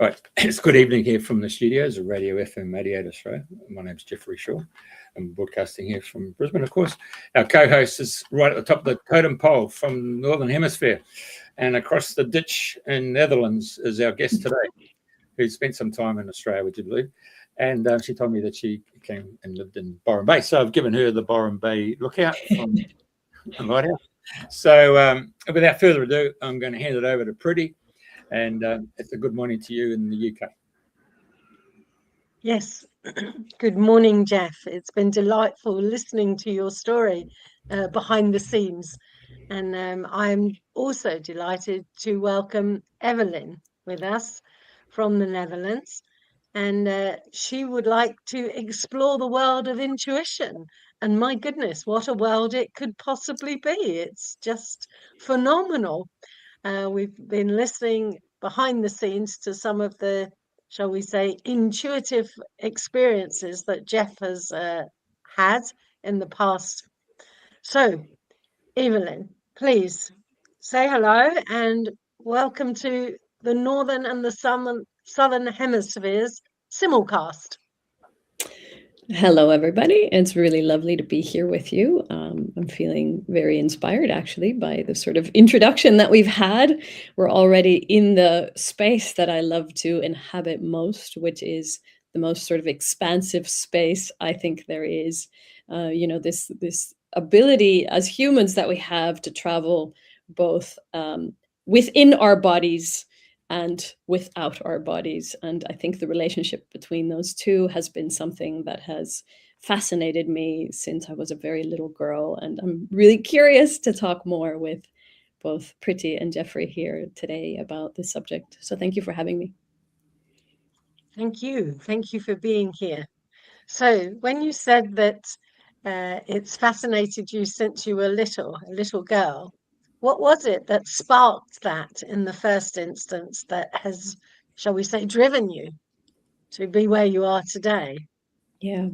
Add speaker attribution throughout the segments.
Speaker 1: Right, it's good evening here from the studios of Radio FM 88 Australia. My name's Jeffrey Shaw. I'm broadcasting here from Brisbane, of course. Our co-host is right at the top of the totem pole from the Northern Hemisphere, and across the ditch in Netherlands is our guest today, who spent some time in Australia, would you believe? And she told me that she came and lived in Byron Bay, so I've given her the Byron Bay lookout from the lighthouse. So without further ado, I'm going to hand it over to Priti. And it's a good morning to you in the UK.
Speaker 2: Yes, good morning, Jeff. It's been delightful listening to your story behind the scenes. And I'm also delighted to welcome Eveline with us from the Netherlands. And she would like to explore the world of intuition. And my goodness, what a world it could possibly be. It's just phenomenal. We've been listening behind the scenes to some of the, shall we say, intuitive experiences that Jeff has had in the past. So, Eveline, please say hello and welcome to the Northern and the Southern Hemispheres simulcast.
Speaker 3: Hello, everybody. It's really lovely to be here with you. I'm feeling very inspired, actually, by the sort of introduction that we've had. We're already in the space that I love to inhabit most, which is the most sort of expansive space I think there is. This ability as humans that we have to travel both within our bodies and without our bodies. And I think the relationship between those two has been something that has fascinated me since I was a very little girl. And I'm really curious to talk more with both Priti and Jeffrey here today about this subject. So thank you for having me.
Speaker 2: Thank you. Thank you for being here. So when you said that it's fascinated you since you were a little girl, what was it that sparked that in the first instance that has, shall we say, driven you to be where you are today?
Speaker 3: Yeah.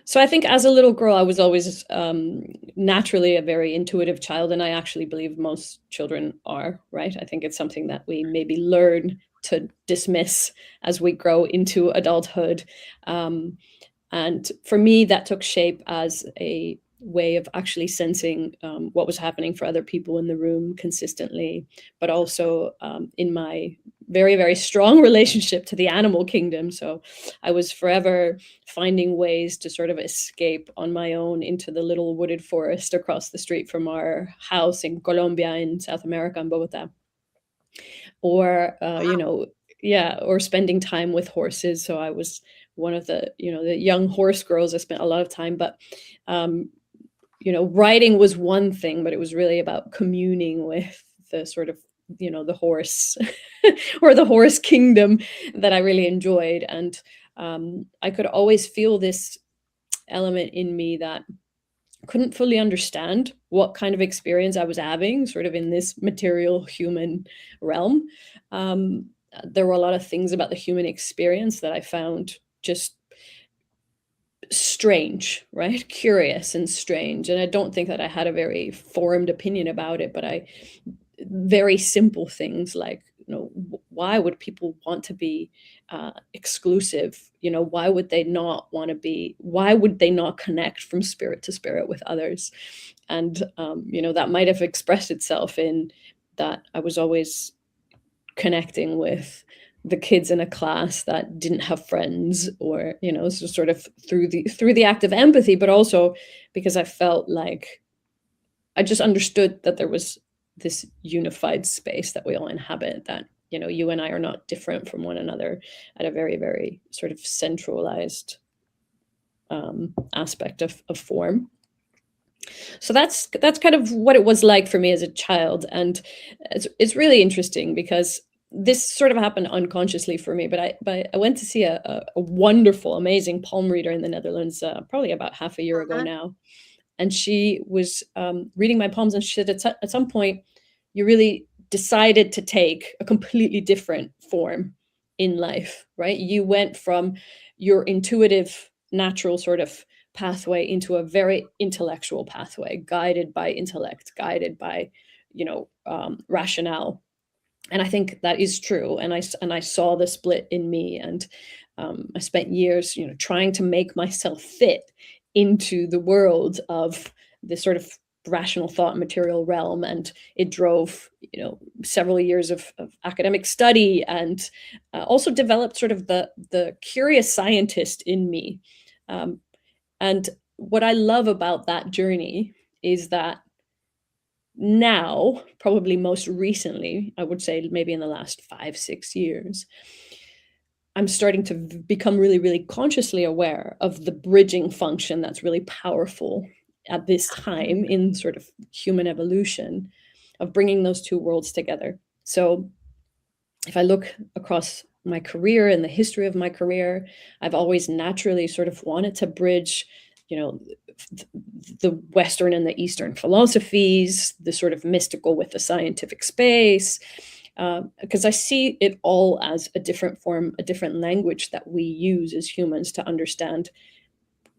Speaker 3: So I think as a little girl, I was always naturally a very intuitive child, and I actually believe most children are, right? I think it's something that we maybe learn to dismiss as we grow into adulthood. And for me, that took shape as a way of actually sensing what was happening for other people in the room consistently, but also in my very, very strong relationship to the animal kingdom. So I was forever finding ways to sort of escape on my own into the little wooded forest across the street from our house in Colombia in South America, in Bogota. Or, or spending time with horses. So I was one of the young horse girls. I spent a lot of time, but riding was one thing, but it was really about communing with the sort of, the horse or the horse kingdom that I really enjoyed. And I could always feel this element in me that couldn't fully understand what kind of experience I was having sort of in this material human realm. There were a lot of things about the human experience that I found just strange, right? Curious and strange. And I don't think that I had a very formed opinion about it, but very simple things like, why would people want to be exclusive? Why would they not connect from spirit to spirit with others? And, that might have expressed itself in that I was always connecting with the kids in a class that didn't have friends, or, so sort of through the act of empathy, but also because I felt like I just understood that there was this unified space that we all inhabit, that, you and I are not different from one another at a very, very sort of centralized aspect of form. So that's kind of what it was like for me as a child. And it's really interesting because this sort of happened unconsciously for me, but I went to see a wonderful, amazing palm reader in the Netherlands probably about half a year ago now. And she was reading my palms, and she said at some point, you really decided to take a completely different form in life, right? You went from your intuitive, natural sort of pathway into a very intellectual pathway, guided by intellect, guided by, rationale. And I think that is true. And I saw the split in me, and I spent years, trying to make myself fit into the world of this sort of rational thought material realm, and it drove several years of academic study, and also developed sort of the curious scientist in me. And what I love about that journey is that now, probably most recently, I would say maybe in the last 5-6 years, I'm starting to become really, really consciously aware of the bridging function that's really powerful at this time in sort of human evolution, of bringing those two worlds together. So if I look across my career and the history of my career, I've always naturally sort of wanted to bridge, the Western and the Eastern philosophies, the sort of mystical with the scientific space, because I see it all as a different form, a different language that we use as humans to understand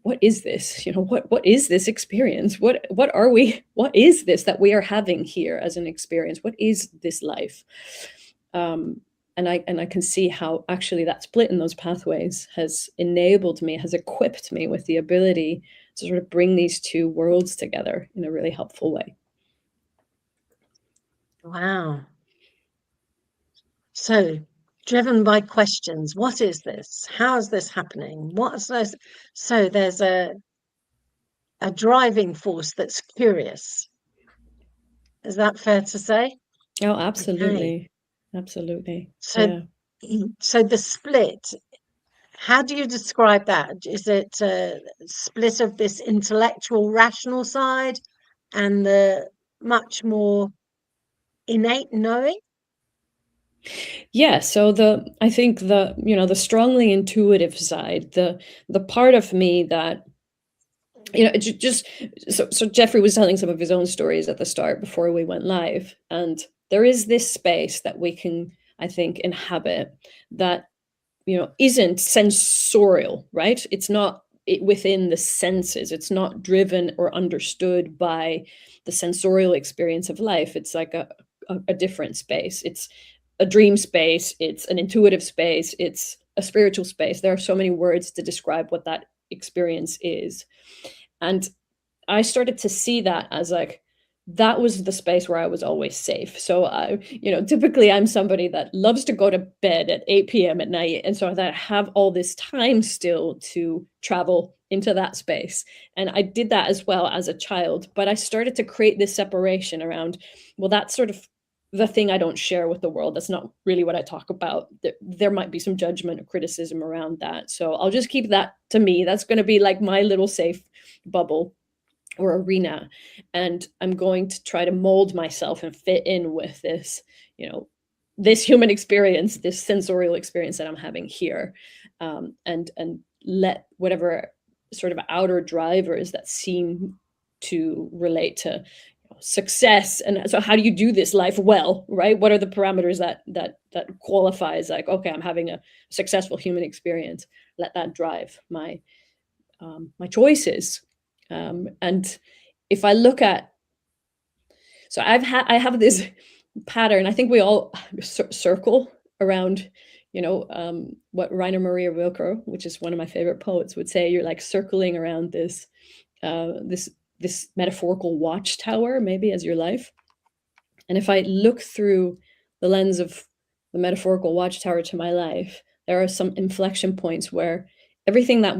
Speaker 3: what is this, what is this experience? What are we? What is this that we are having here as an experience? What is this life? And I can see how actually that split in those pathways has enabled me, has equipped me with the ability to sort of bring these two worlds together in a really helpful way.
Speaker 2: Wow. So, driven by questions, what is this? How is this happening? What's this? So there's a driving force that's curious. Is that fair to say?
Speaker 3: Oh, absolutely.
Speaker 2: Okay.
Speaker 3: Absolutely.
Speaker 2: So,
Speaker 3: yeah.
Speaker 2: So the split, how do you describe that? Is it a split of this intellectual, rational side and the much more innate knowing?
Speaker 3: Yeah, so I think the strongly intuitive side, the part of me that so Jeffrey was telling some of his own stories at the start before we went live, and there is this space that we can, I think, inhabit that isn't sensorial, right? It's not within the senses. It's not driven or understood by the sensorial experience of life. It's like a different space. It's a dream space. It's an intuitive space. It's a spiritual space. There are so many words to describe what that experience is. And I started to see that as like, that was the space where I was always safe. So typically I'm somebody that loves to go to bed at 8 p.m. at night. And so that I have all this time still to travel into that space. And I did that as well as a child, but I started to create this separation around, well, that's sort of the thing I don't share with the world. That's not really what I talk about. There might be some judgment or criticism around that. So I'll just keep that to me. That's going to be like my little safe bubble or arena, and I'm going to try to mold myself and fit in with this, this human experience, this sensorial experience that I'm having here, and let whatever sort of outer drivers that seem to relate to success. And so how do you do this life well, right? What are the parameters that qualify as like, okay, I'm having a successful human experience. Let that drive my choices. And if I look at, so I have this pattern. I think we all circle around, what Rainer Maria Rilke, which is one of my favorite poets, would say. You're like circling around this metaphorical watchtower, maybe, as your life. And if I look through the lens of the metaphorical watchtower to my life, there are some inflection points where everything that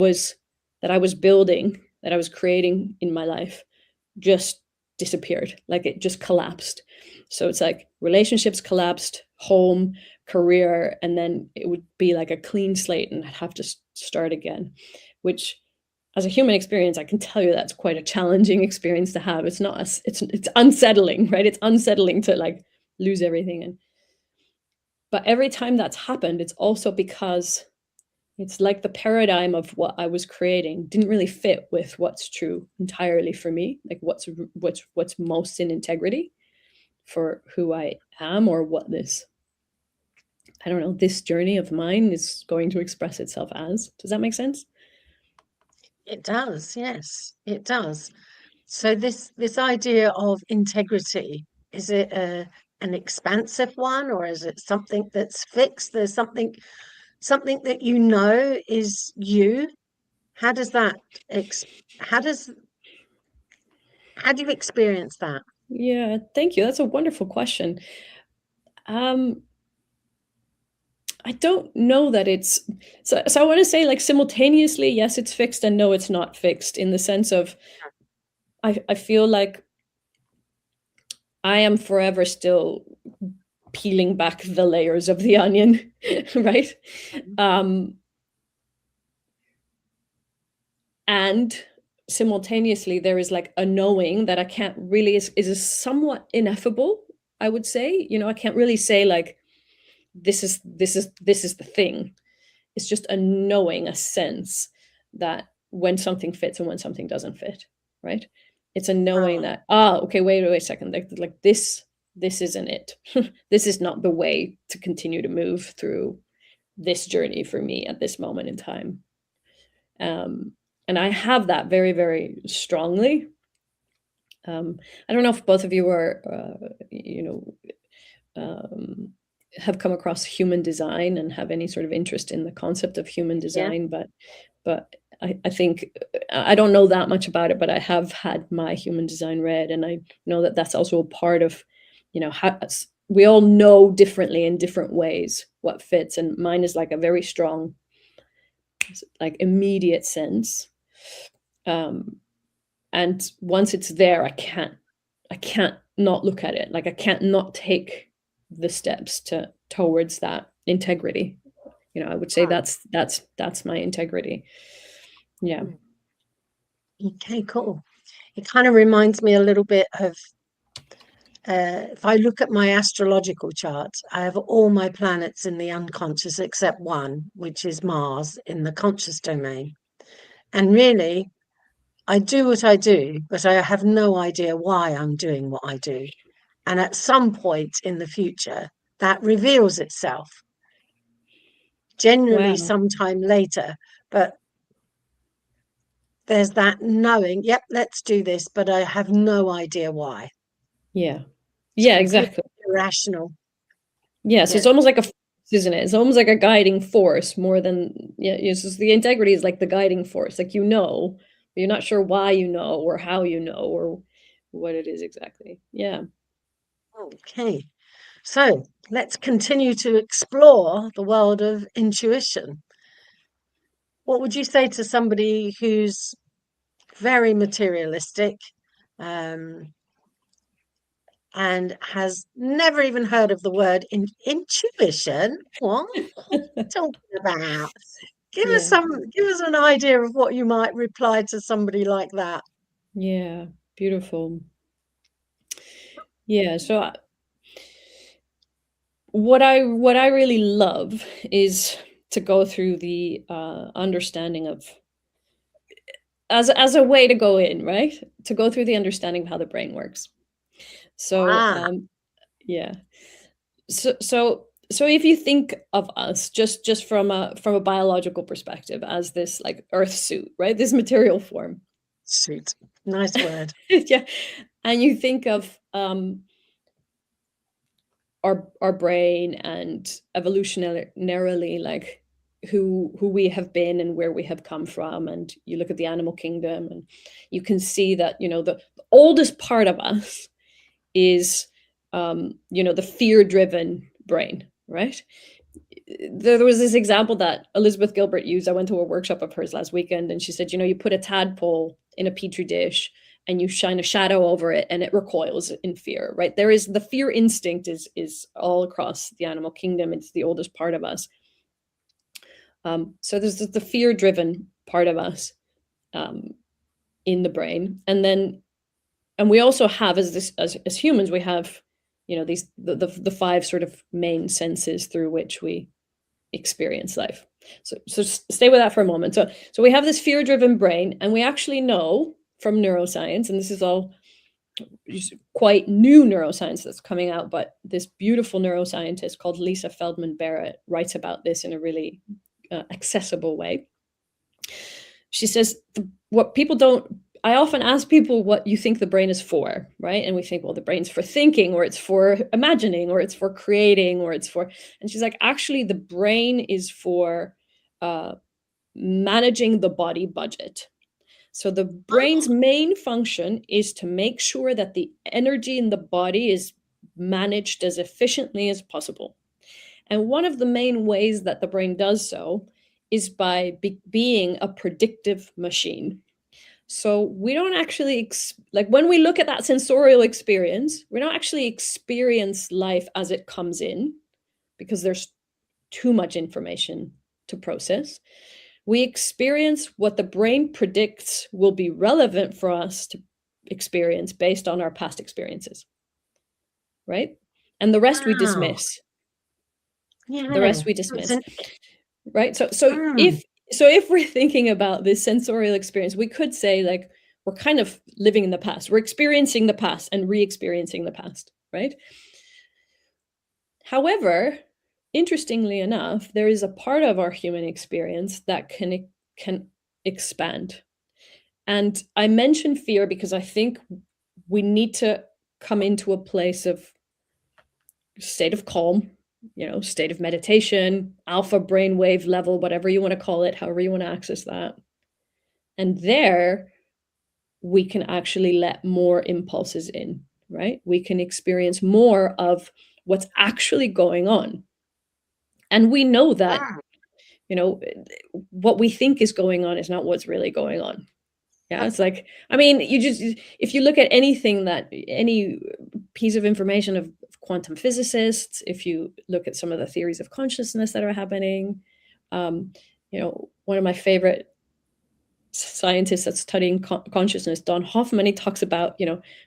Speaker 3: I was building, that I was creating in my life, just disappeared. Like it just collapsed. So it's like relationships collapsed, home, career, and then it would be like a clean slate and I'd have to start again, which as a human experience, I can tell you that's quite a challenging experience to have. It's not, it's unsettling, right? It's unsettling to like lose everything. But every time that's happened, it's also because it's like the paradigm of what I was creating didn't really fit with what's true entirely for me, like what's most in integrity for who I am, or what this, I don't know, this journey of mine is going to express itself as. Does that make sense?
Speaker 2: It does, yes, it does. So this idea of integrity, is it an expansive one, or is it something that's fixed? There's something that you know is you. How does that how do you experience that?
Speaker 3: Yeah, thank you. That's a wonderful question. I don't know that it's so I want to say, like, simultaneously, yes, it's fixed, and no, it's not fixed, in the sense of I feel like I am forever still peeling back the layers of the onion, right? And simultaneously, there is like a knowing that I can't really is somewhat ineffable, I would say. I can't really say, like, this is the thing. It's just a knowing, a sense that when something fits and when something doesn't fit, right? It's a knowing that, okay, wait a second, like this isn't it. This is not the way to continue to move through this journey for me at this moment in time. And I have that very, very strongly. I don't know if both of you are, have come across human design and have any sort of interest in the concept of human design, but I think I don't know that much about it, but I have had my human design read, and I know that that's also a part of, how we all know differently in different ways what fits, and mine is like a very strong, like, immediate sense. And once it's there, I can't not look at it. Like, I can't not take the steps towards that integrity. I would say that's my integrity. Yeah.
Speaker 2: Okay, cool. It kind of reminds me a little bit of if I look at my astrological chart, I have all my planets in the unconscious except one, which is Mars, in the conscious domain. And really, I do what I do, but I have no idea why I'm doing what I do. And at some point in the future, that reveals itself, generally
Speaker 3: Wow.
Speaker 2: sometime later. But there's that knowing, yep, let's do this, but I have no idea why.
Speaker 3: Yeah.
Speaker 2: It's
Speaker 3: Yeah,
Speaker 2: completely
Speaker 3: exactly.
Speaker 2: irrational.
Speaker 3: Yeah, so
Speaker 2: Yeah.
Speaker 3: it's almost like a force, isn't it? It's almost like a guiding force more than, it's just the integrity is like the guiding force. Like, but you're not sure why or how or what it is exactly. Yeah.
Speaker 2: Okay. So let's continue to explore the world of intuition. What would you say to somebody who's very materialistic, and has never even heard of the word intuition? What are you talking about? Give us an idea of what you might reply to somebody like that.
Speaker 3: Yeah, beautiful. Yeah, so what I really love is to go through the understanding of, as a way to go in, right? To go through the understanding of how the brain works. So yeah. So if you think of us just from a biological perspective as this, like, earth suit, right? This material form.
Speaker 2: Suit. Nice word.
Speaker 3: Yeah. And you think of our brain and evolutionarily, like, who we have been and where we have come from, and you look at the animal kingdom, and you can see that the oldest part of us is the fear-driven brain, right? There was this example that Elizabeth Gilbert used. I went to a workshop of hers last weekend, and she said, you put a tadpole in a petri dish and you shine a shadow over it and it recoils in fear, right? There is the fear instinct is all across the animal kingdom. It's the oldest part of us. So there's the fear-driven part of us in the brain. And we also have, as humans, we have, these the five sort of main senses through which we experience life. So stay with that for a moment. So we have this fear-driven brain, and we actually know from neuroscience, and this is all quite new neuroscience that's coming out, but this beautiful neuroscientist called Lisa Feldman Barrett writes about this in a really accessible way. She says what people don't I often ask people what you think the brain is for, right? And we think, well, the brain's for thinking, or it's for imagining, or it's for creating, or it's for, and she's like, actually, the brain is for managing the body budget. So the brain's main function is to make sure that the energy in the body is managed as efficiently as possible. And one of the main ways that the brain does so is by being a predictive machine. So we don't actually, like when we look at that sensorial experience, we don't actually experience life as it comes in because there's too much information to process. We experience what the brain predicts will be relevant for us to experience based on our past experiences, right? And the rest we dismiss.
Speaker 2: Yeah.
Speaker 3: The rest we dismiss, right? So if we're thinking about this sensorial experience, we could say like we're kind of living in the past. We're experiencing the past and re-experiencing the past, right? However, interestingly enough, there is a part of our human experience that can expand. And I mention fear because I think we need to come into a place of state of calm, state of meditation, alpha brainwave level, whatever you want to call it, however you want to access that. And there we can actually let more impulses in, right? We can experience more of what's actually going on. And we know that, what we think is going on is not what's really going on. Yeah, it's like, I mean, if you look at any piece of information of quantum physicists, if you look at some of the theories of consciousness that are happening, one of my favorite scientists that's studying consciousness, Don Hoffman, he talks about,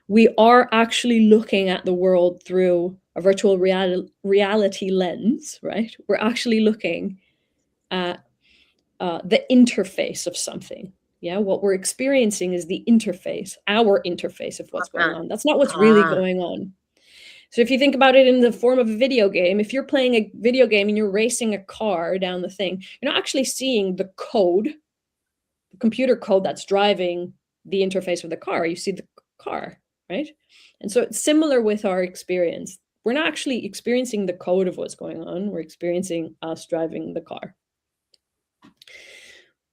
Speaker 3: we are actually looking at the world through a virtual reality lens, right? We're actually looking at the interface of something. Yeah, what we're experiencing is the interface, our interface of what's going on. That's not what's really going on. So if you think about it in the form of a video game, if you're playing a video game and you're racing a car down the thing, you're not actually seeing the code, the computer code that's driving the interface of the car. You see the car, right? And so it's similar with our experience. We're not actually experiencing the code of what's going on. We're experiencing us driving the car.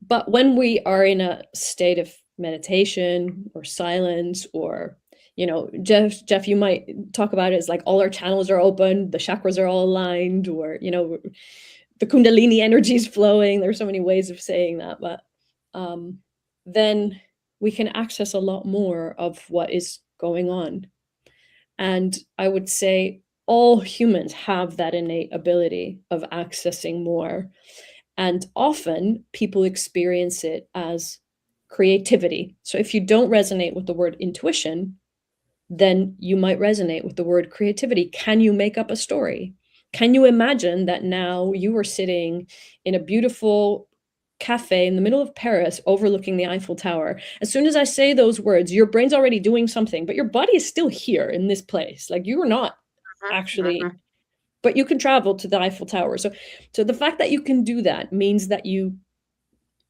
Speaker 3: But when we are in a state of meditation or silence, or, Jeff, you might talk about it as like all our channels are open, the chakras are all aligned, or, the Kundalini energy is flowing. There's so many ways of saying that, but then we can access a lot more of what is going on. And I would say all humans have that innate ability of accessing more. And often people experience it as creativity. So if you don't resonate with the word intuition, then you might resonate with the word creativity. Can you make up a story? Can you imagine that now you are sitting in a beautiful cafe in the middle of Paris overlooking the Eiffel Tower? As soon as I say those words, your brain's already doing something, but your body is still here in this place. Like you are not actually... But you can travel to the Eiffel Tower. So the fact that you can do that means that you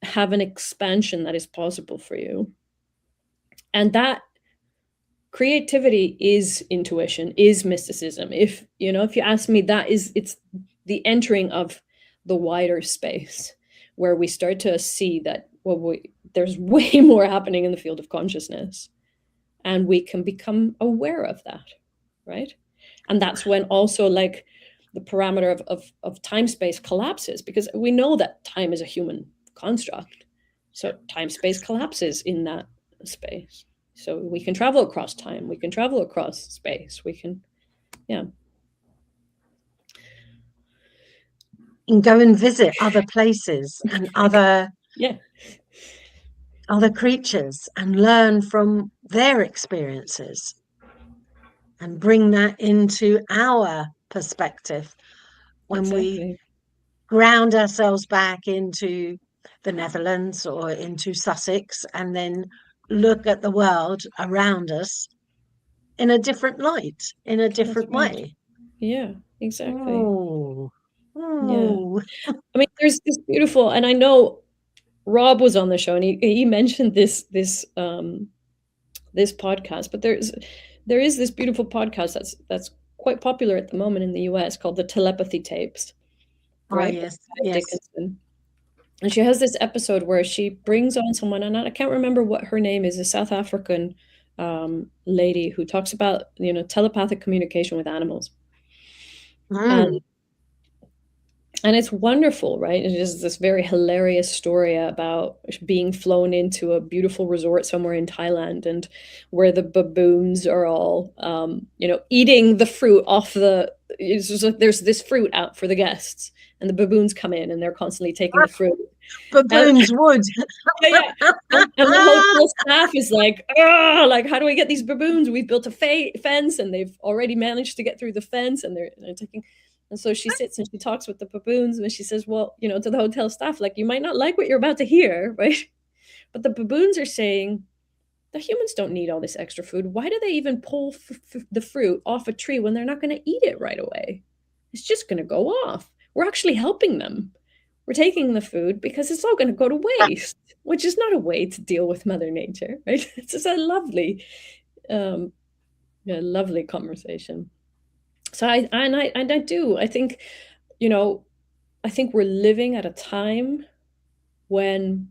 Speaker 3: have an expansion that is possible for you. And that creativity is intuition, is mysticism. If you ask me, it's the entering of the wider space where we start to see that, there's way more happening in the field of consciousness, and we can become aware of that, right? And that's when also like the parameter of time-space collapses, because we know that time is a human construct. So time-space collapses in that space. So we can travel across time. We can travel across space. We can,
Speaker 2: And go and visit other places and other creatures and learn from their experiences and bring that into our perspective when we ground ourselves back into the Netherlands or into Sussex, and then look at the world around us in a different light, in a different way.
Speaker 3: Yeah, exactly.
Speaker 2: Oh.
Speaker 3: Yeah. I mean, there's this beautiful, and I know Rob was on the show, and he mentioned this podcast, but there is this beautiful podcast that's quite popular at the moment in the US called the Telepathy Tapes, right?
Speaker 2: yes,
Speaker 3: By
Speaker 2: yes.
Speaker 3: Dickinson. And she has this episode where she brings on someone, and I can't remember what her name is, a South African lady who talks about, telepathic communication with animals. And it's wonderful, right? It is this very hilarious story about being flown into a beautiful resort somewhere in Thailand, and where the baboons are all, eating the fruit off it's just like there's this fruit out for the guests, and the baboons come in and they're constantly taking the fruit.
Speaker 2: Baboons would.
Speaker 3: Yeah. And the hotel staff is like, how do we get these baboons? We've built a fence, and they've already managed to get through the fence, and they're taking. And so she sits and she talks with the baboons, and she says, well, to the hotel staff, like, you might not like what you're about to hear, right? But the baboons are saying, the humans don't need all this extra food. Why do they even pull the fruit off a tree when they're not going to eat it right away? It's just going to go off. We're actually helping them. We're taking the food because it's all going to go to waste, which is not a way to deal with Mother Nature, right? It's just a lovely, lovely conversation. So I think, I think we're living at a time when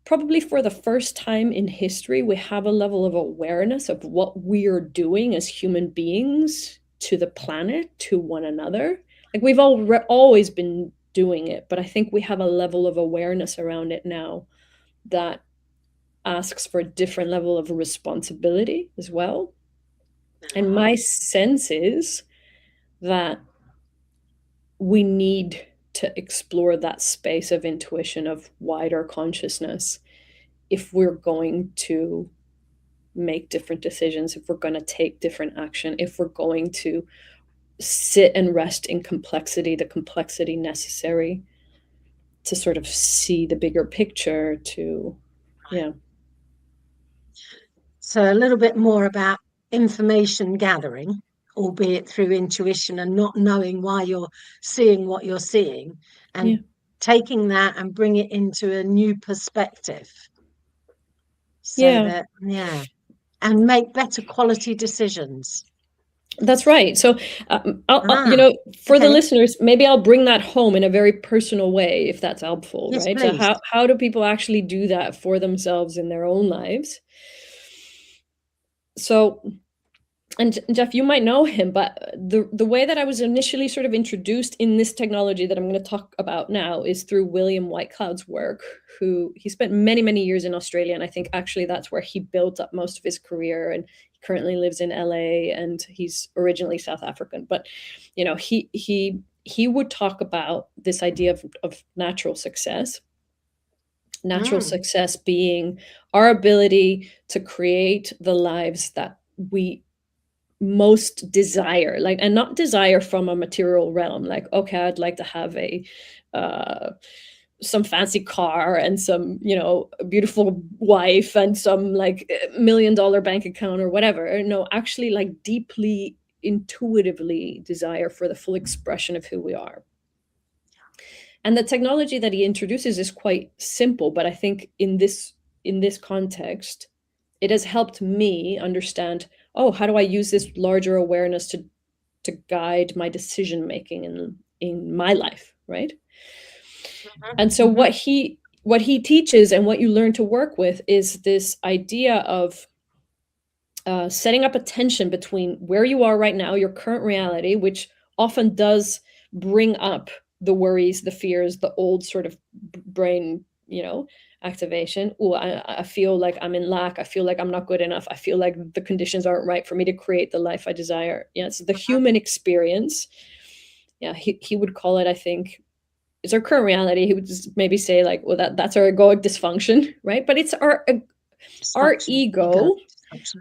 Speaker 3: probably for the first time in history, we have a level of awareness of what we are doing as human beings to the planet, to one another. Like, we've always been doing it, but I think we have a level of awareness around it now that asks for a different level of responsibility as well. And my sense is that we need to explore that space of intuition, of wider consciousness, if we're going to make different decisions, if we're going to take different action, if we're going to sit and rest in complexity, the complexity necessary to sort of see the bigger picture,
Speaker 2: So a little bit more about information gathering, albeit through intuition and not knowing why you're seeing what you're seeing, and taking that and bring it into a new perspective. So that, and make better quality decisions.
Speaker 3: That's right. So, for the listeners, maybe I'll bring that home in a very personal way, if that's helpful,
Speaker 2: yes,
Speaker 3: right?
Speaker 2: Please.
Speaker 3: So how do people actually do that for themselves in their own lives? So, and Jeff, you might know him, but the way that I was initially sort of introduced in this technology that I'm going to talk about now is through William Whitecloud's work, who he spent many, many years in Australia. And I think actually that's where he built up most of his career. And he currently lives in LA, and he's originally South African. But, he would talk about this idea of natural success. Natural success being our ability to create the lives that we most desire, like, and not desire from a material realm, like, okay, I'd like to have some fancy car and some, beautiful wife and some like $1 million bank account or whatever. No, actually, like, deeply intuitively desire for the full expression of who we are. And the technology that he introduces is quite simple, but I think in this context, it has helped me understand, how do I use this larger awareness to guide my decision making in my life, right? And so what he teaches and what you learn to work with is this idea of setting up a tension between where you are right now, your current reality, which often does bring up the worries, the fears, the old sort of brain, activation. I feel like I'm in lack. I feel like I'm not good enough. I feel like the conditions aren't right for me to create the life I desire. It's the human experience. He would call it, I think, it's our current reality. He would just maybe say, like, well, that's our egoic dysfunction, right? But it's our ego.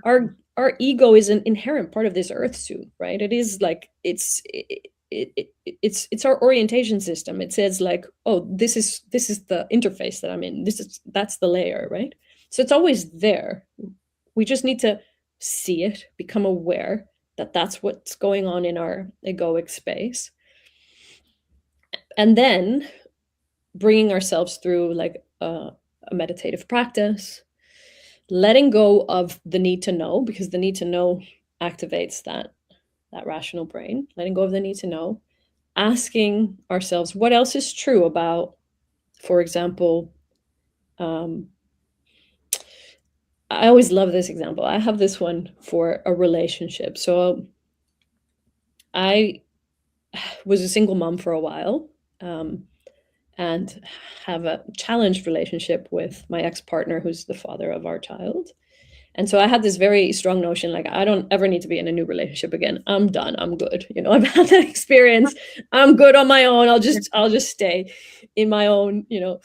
Speaker 3: Our ego is an inherent part of this earth suit, right? It is like it's our orientation system. It says, like, oh, this is the interface that I'm in. That's the layer, right? So it's always there. We just need to see it, become aware that that's what's going on in our egoic space. And then bringing ourselves through like a meditative practice, letting go of the need to know, because the need to know activates that rational brain, letting go of the need to know, asking ourselves what else is true about, for example, I always love this example. I have this one for a relationship. So I was a single mom for a while, and have a challenged relationship with my ex-partner, who's the father of our child. And so I had this very strong notion, like, I don't ever need to be in a new relationship again. I'm done. I'm good. You know, I've had that experience. I'm good on my own. I'll just stay in my own, you know.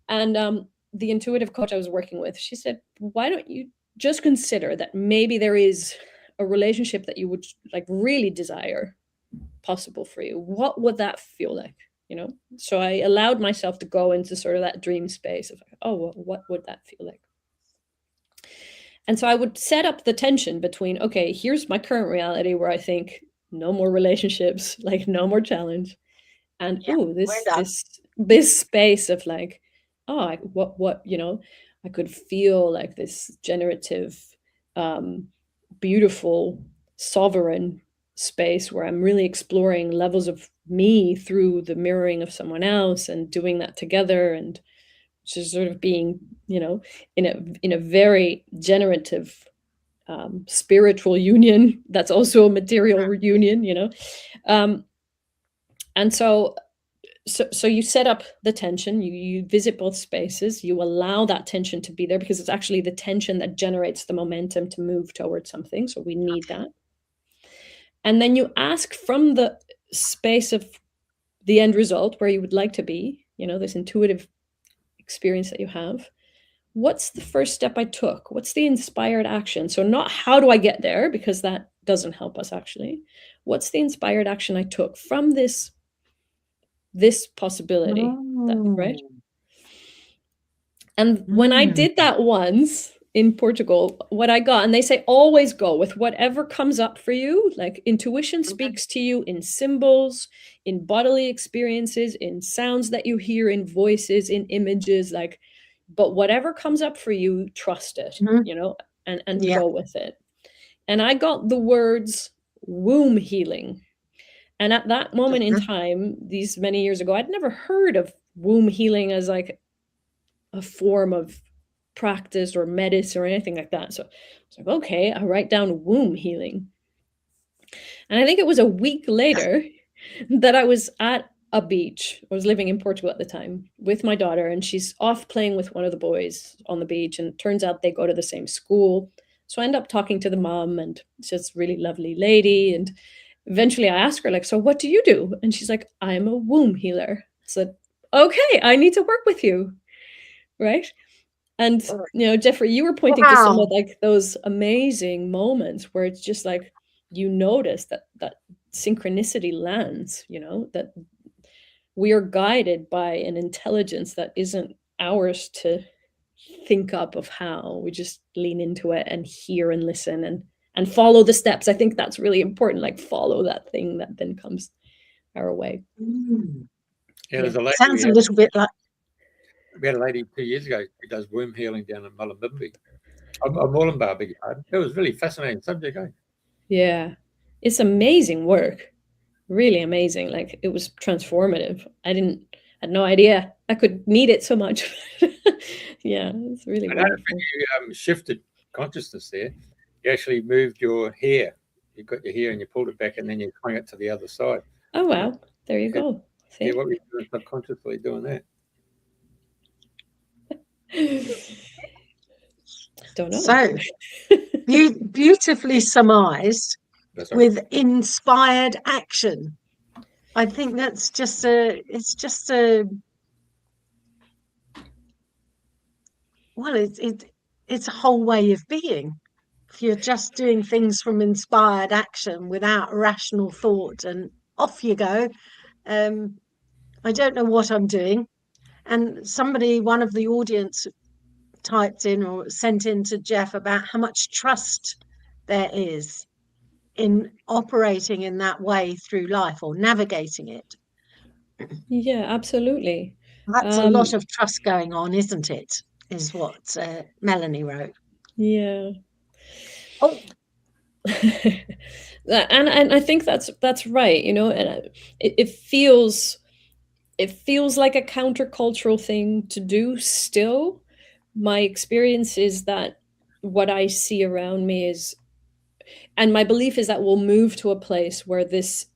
Speaker 3: And the intuitive coach I was working with, she said, why don't you just consider that maybe there is a relationship that you would like really desire possible for you? What would that feel like? You know? So I allowed myself to go into sort of that dream space of, oh, well, what would that feel like? And so I would set up the tension between, okay, here's my current reality where I think no more relationships, like no more challenge. And this space of like, oh, what, you know, I could feel like this generative, beautiful, sovereign space where I'm really exploring levels of me through the mirroring of someone else and doing that together, and just sort of being, you know, in a very generative, spiritual union that's also a material union, you know. And so you set up the tension, you visit both spaces, you allow that tension to be there, because it's actually the tension that generates the momentum to move towards something. So we need that. And then you ask from the space of the end result, where you would like to be, you know, this intuitive experience that you have, what's the first step I took? What's the inspired action? So not how do I get there, because that doesn't help us actually. What's the inspired action I took from this possibility, right? And when I did that once in Portugal, what I got, and they say always go with whatever comes up for you. Like intuition speaks to you in symbols, in bodily experiences, in sounds that you hear, in voices, in images, like, but whatever comes up for you, trust it, you know, and go with it. And I got the words womb healing. And at that moment in time, these many years ago, I'd never heard of womb healing as like a form of practice or medicine or anything like that. So I was like, okay, I write down womb healing. And I think it was a week later that I was at a beach. I was living in Portugal at the time with my daughter, and she's off playing with one of the boys on the beach. And it turns out they go to the same school. So I end up talking to the mom, and she's a really lovely lady. And eventually I asked her, like, so what do you do? And she's like, I'm a womb healer. I said, okay, I need to work with you. Right. And, you know, Jeffrey, you were pointing to some of like those amazing moments where it's just like, you notice that synchronicity lands, you know, that we are guided by an intelligence that isn't ours to think up of how. We just lean into it and hear and listen and follow the steps. I think that's really important, like follow that thing that then comes our way.
Speaker 1: Yeah, there's a lady
Speaker 2: sounds a little bit like,
Speaker 1: we had a lady 2 years ago who does womb healing down in Mullumbimby. Moranbah, beg your pardon. It was really fascinating subject, eh?
Speaker 3: Yeah, it's amazing work, really amazing. Like it was transformative. I had no idea I could need it so much. Yeah, it's really wonderful.
Speaker 1: You shifted consciousness there. You actually moved your hair. You got your hair and you pulled it back, and then you hung it to the other side.
Speaker 3: Oh wow, there you go. See?
Speaker 1: Yeah, what were you doing subconsciously doing that?
Speaker 3: Don't know.
Speaker 2: So beautifully surmised with inspired action. I think that's just it's a whole way of being. If you're just doing things from inspired action without rational thought, and off you go. I don't know what I'm doing. And one of the audience typed in or sent in to Jeff about how much trust there is in operating in that way through life or navigating it.
Speaker 3: Yeah, absolutely.
Speaker 2: That's a lot of trust going on, isn't it? Is what Melanie wrote.
Speaker 3: Yeah.
Speaker 2: Oh,
Speaker 3: and I think that's right, you know, and it feels like a countercultural thing to do still. My experience is that what I see around me is, and my belief is that we'll move to a place where this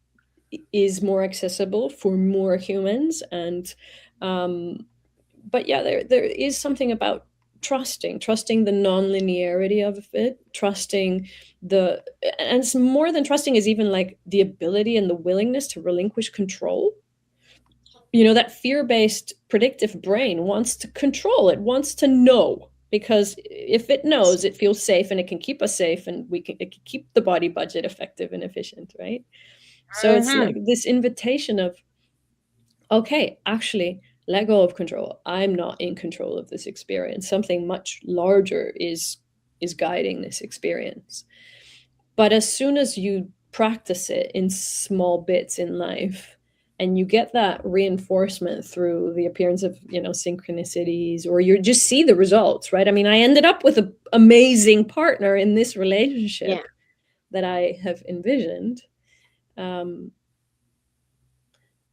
Speaker 3: is more accessible for more humans. And but yeah, there is something about trusting the non-linearity of it, trusting the, and it's more than trusting, is even like the ability and the willingness to relinquish control. You know, that fear-based predictive brain wants to control, it wants to know, because if it knows, it feels safe, and it can keep us safe, and it can keep the body budget effective and efficient, right? So it's like this invitation of, okay, actually let go of control. I'm not in control of this experience. Something much larger is guiding this experience. But as soon as you practice it in small bits in life, and you get that reinforcement through the appearance of, you know, synchronicities, or you just see the results, right? I mean, I ended up with an amazing partner in this relationship that I have envisioned.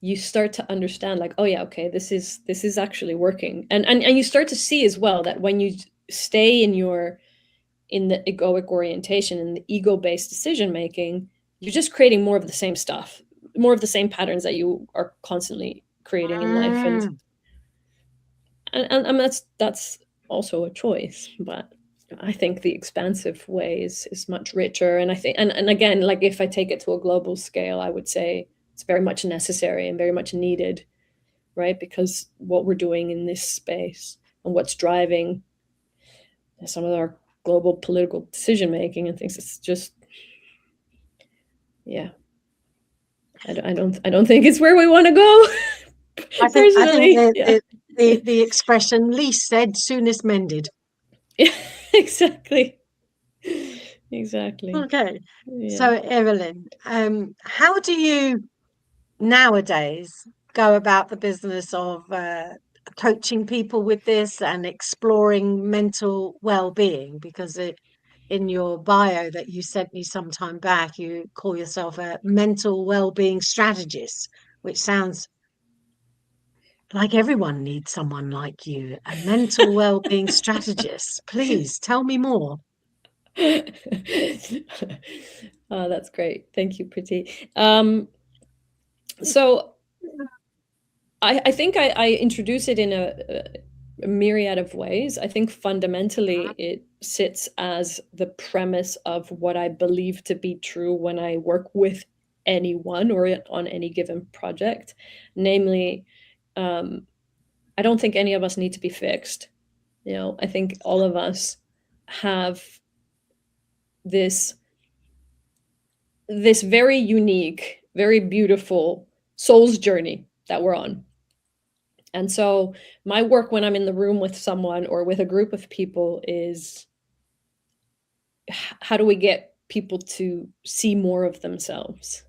Speaker 3: You start to understand, like, oh yeah, okay, this is actually working. And you start to see as well that when you stay in the egoic orientation and the ego-based decision making, you're just creating more of the same stuff, more of the same patterns that you are constantly creating in life. And that's also a choice. But I think the expansive way is much richer. And I think, and again, like, if I take it to a global scale, I would say it's very much necessary and very much needed, right? Because what we're doing in this space and what's driving some of our global political decision making and things, it's just, yeah, I don't think it's where we want to go.
Speaker 2: I think
Speaker 3: Yeah.
Speaker 2: the expression least said, soonest mended.
Speaker 3: Yeah, exactly.
Speaker 2: Okay.
Speaker 3: Yeah.
Speaker 2: So Evelyn, how do you nowadays go about the business of coaching people with this and exploring mental well-being? Because in your bio that you sent me some time back, you call yourself a mental well-being strategist, which sounds like everyone needs someone like you, a mental well-being strategist. Please tell me more.
Speaker 3: Oh, that's great. Thank you, Priti. So I think I introduce it in a myriad of ways. I think fundamentally it sits as the premise of what I believe to be true when I work with anyone or on any given project. Namely, I don't think any of us need to be fixed. You know, I think all of us have this very unique, very beautiful soul's journey that we're on. And so my work when I'm in the room with someone or with a group of people is, how do we get people to see more of themselves?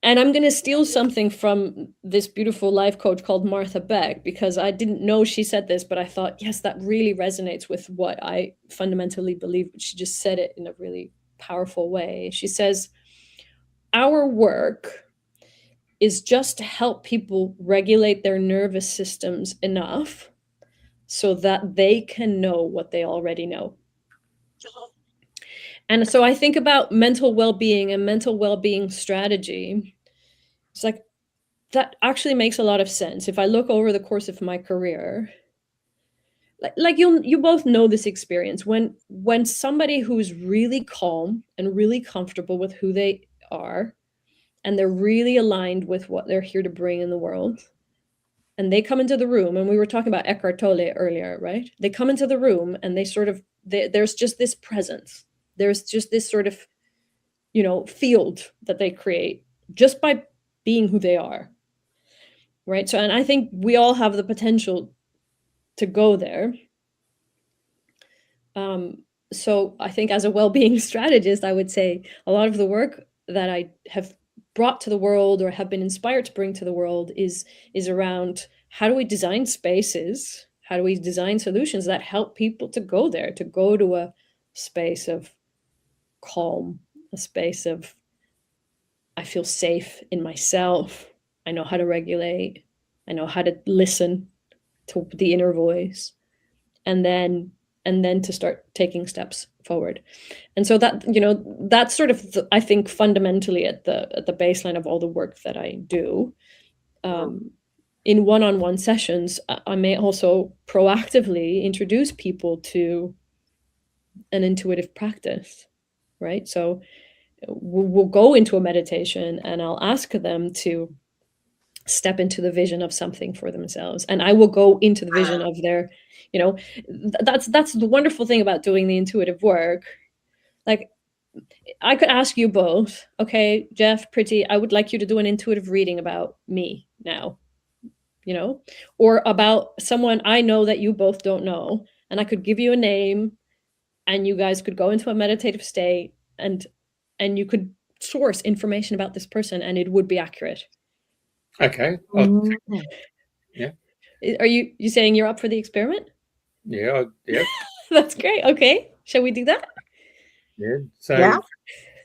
Speaker 3: And I'm going to steal something from this beautiful life coach called Martha Beck, because I didn't know she said this, but I thought, yes, that really resonates with what I fundamentally believe. She just said it in a really powerful way. She says, our work is just to help people regulate their nervous systems enough so that they can know what they already know. And so I think about mental well-being and mental well-being strategy. It's like, that actually makes a lot of sense. If I look over the course of my career, like you both know this experience, when somebody who's really calm and really comfortable with who they are, and they're really aligned with what they're here to bring in the world, and they come into the room, and we were talking about Eckhart Tolle earlier, right? They come into the room and they sort of, there's just this presence. There's just this sort of, you know, field that they create just by being who they are, right? So, and I think we all have the potential to go there. So I think as a well-being strategist, I would say a lot of the work that I have brought to the world or have been inspired to bring to the world is around how do we design spaces, how do we design solutions that help people to go there, to go to a space of calm, a space of I feel safe in myself, I know how to regulate, I know how to listen to the inner voice, and then to start taking steps forward. And so that, that's sort of I think fundamentally at the baseline of all the work that I do. In one-on-one sessions, I may also proactively introduce people to an intuitive practice, right? So we'll go into a meditation and I'll ask them to step into the vision of something for themselves, and I will go into the vision of their, that's the wonderful thing about doing the intuitive work. Like, I could ask you both, okay, Jeff, Priti, I would like you to do an intuitive reading about me now, or about someone I know that you both don't know, and I could give you a name and you guys could go into a meditative state and you could source information about this person and it would be accurate.
Speaker 1: Okay. Yeah.
Speaker 3: Are you saying you're up for the experiment?
Speaker 1: Yeah. Yeah.
Speaker 3: That's great. Okay. Shall we do that?
Speaker 1: Yeah. So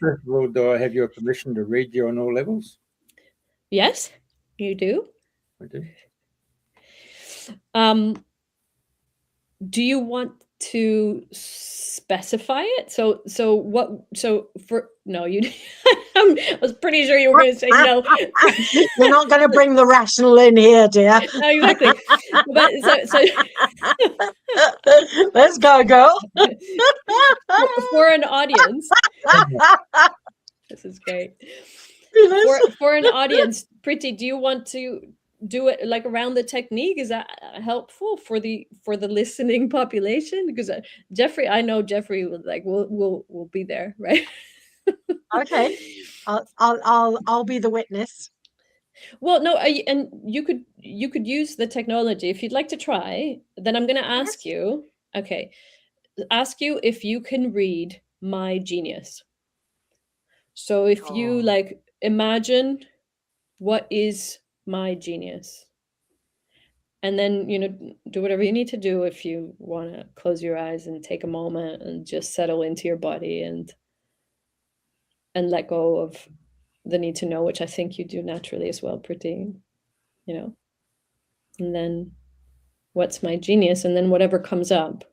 Speaker 1: first of all, do I have your permission to read you on all levels?
Speaker 3: Yes, you do.
Speaker 1: I do.
Speaker 3: Do you want to specify it? So no, you I was pretty sure you were going to say no.
Speaker 2: You're not going to bring the rational in here, dear.
Speaker 3: No, exactly. But so
Speaker 2: let's go, girl.
Speaker 3: For an audience, this is great. For an audience, Priti, do you want to do it like around the technique? Is that helpful for the listening population? Because Jeffrey, I know Jeffrey will will be there, right?
Speaker 2: Okay, I'll be the witness.
Speaker 3: Well, no, and you could use the technology if you'd like to try. Then I'm going to ask you. Okay, ask you if you can read my genius. So if you imagine what is my genius, and then do whatever you need to do. If you want to close your eyes and take a moment and just settle into your body and let go of the need to know, which I think you do naturally as well, Priti, and then what's my genius, and then whatever comes up,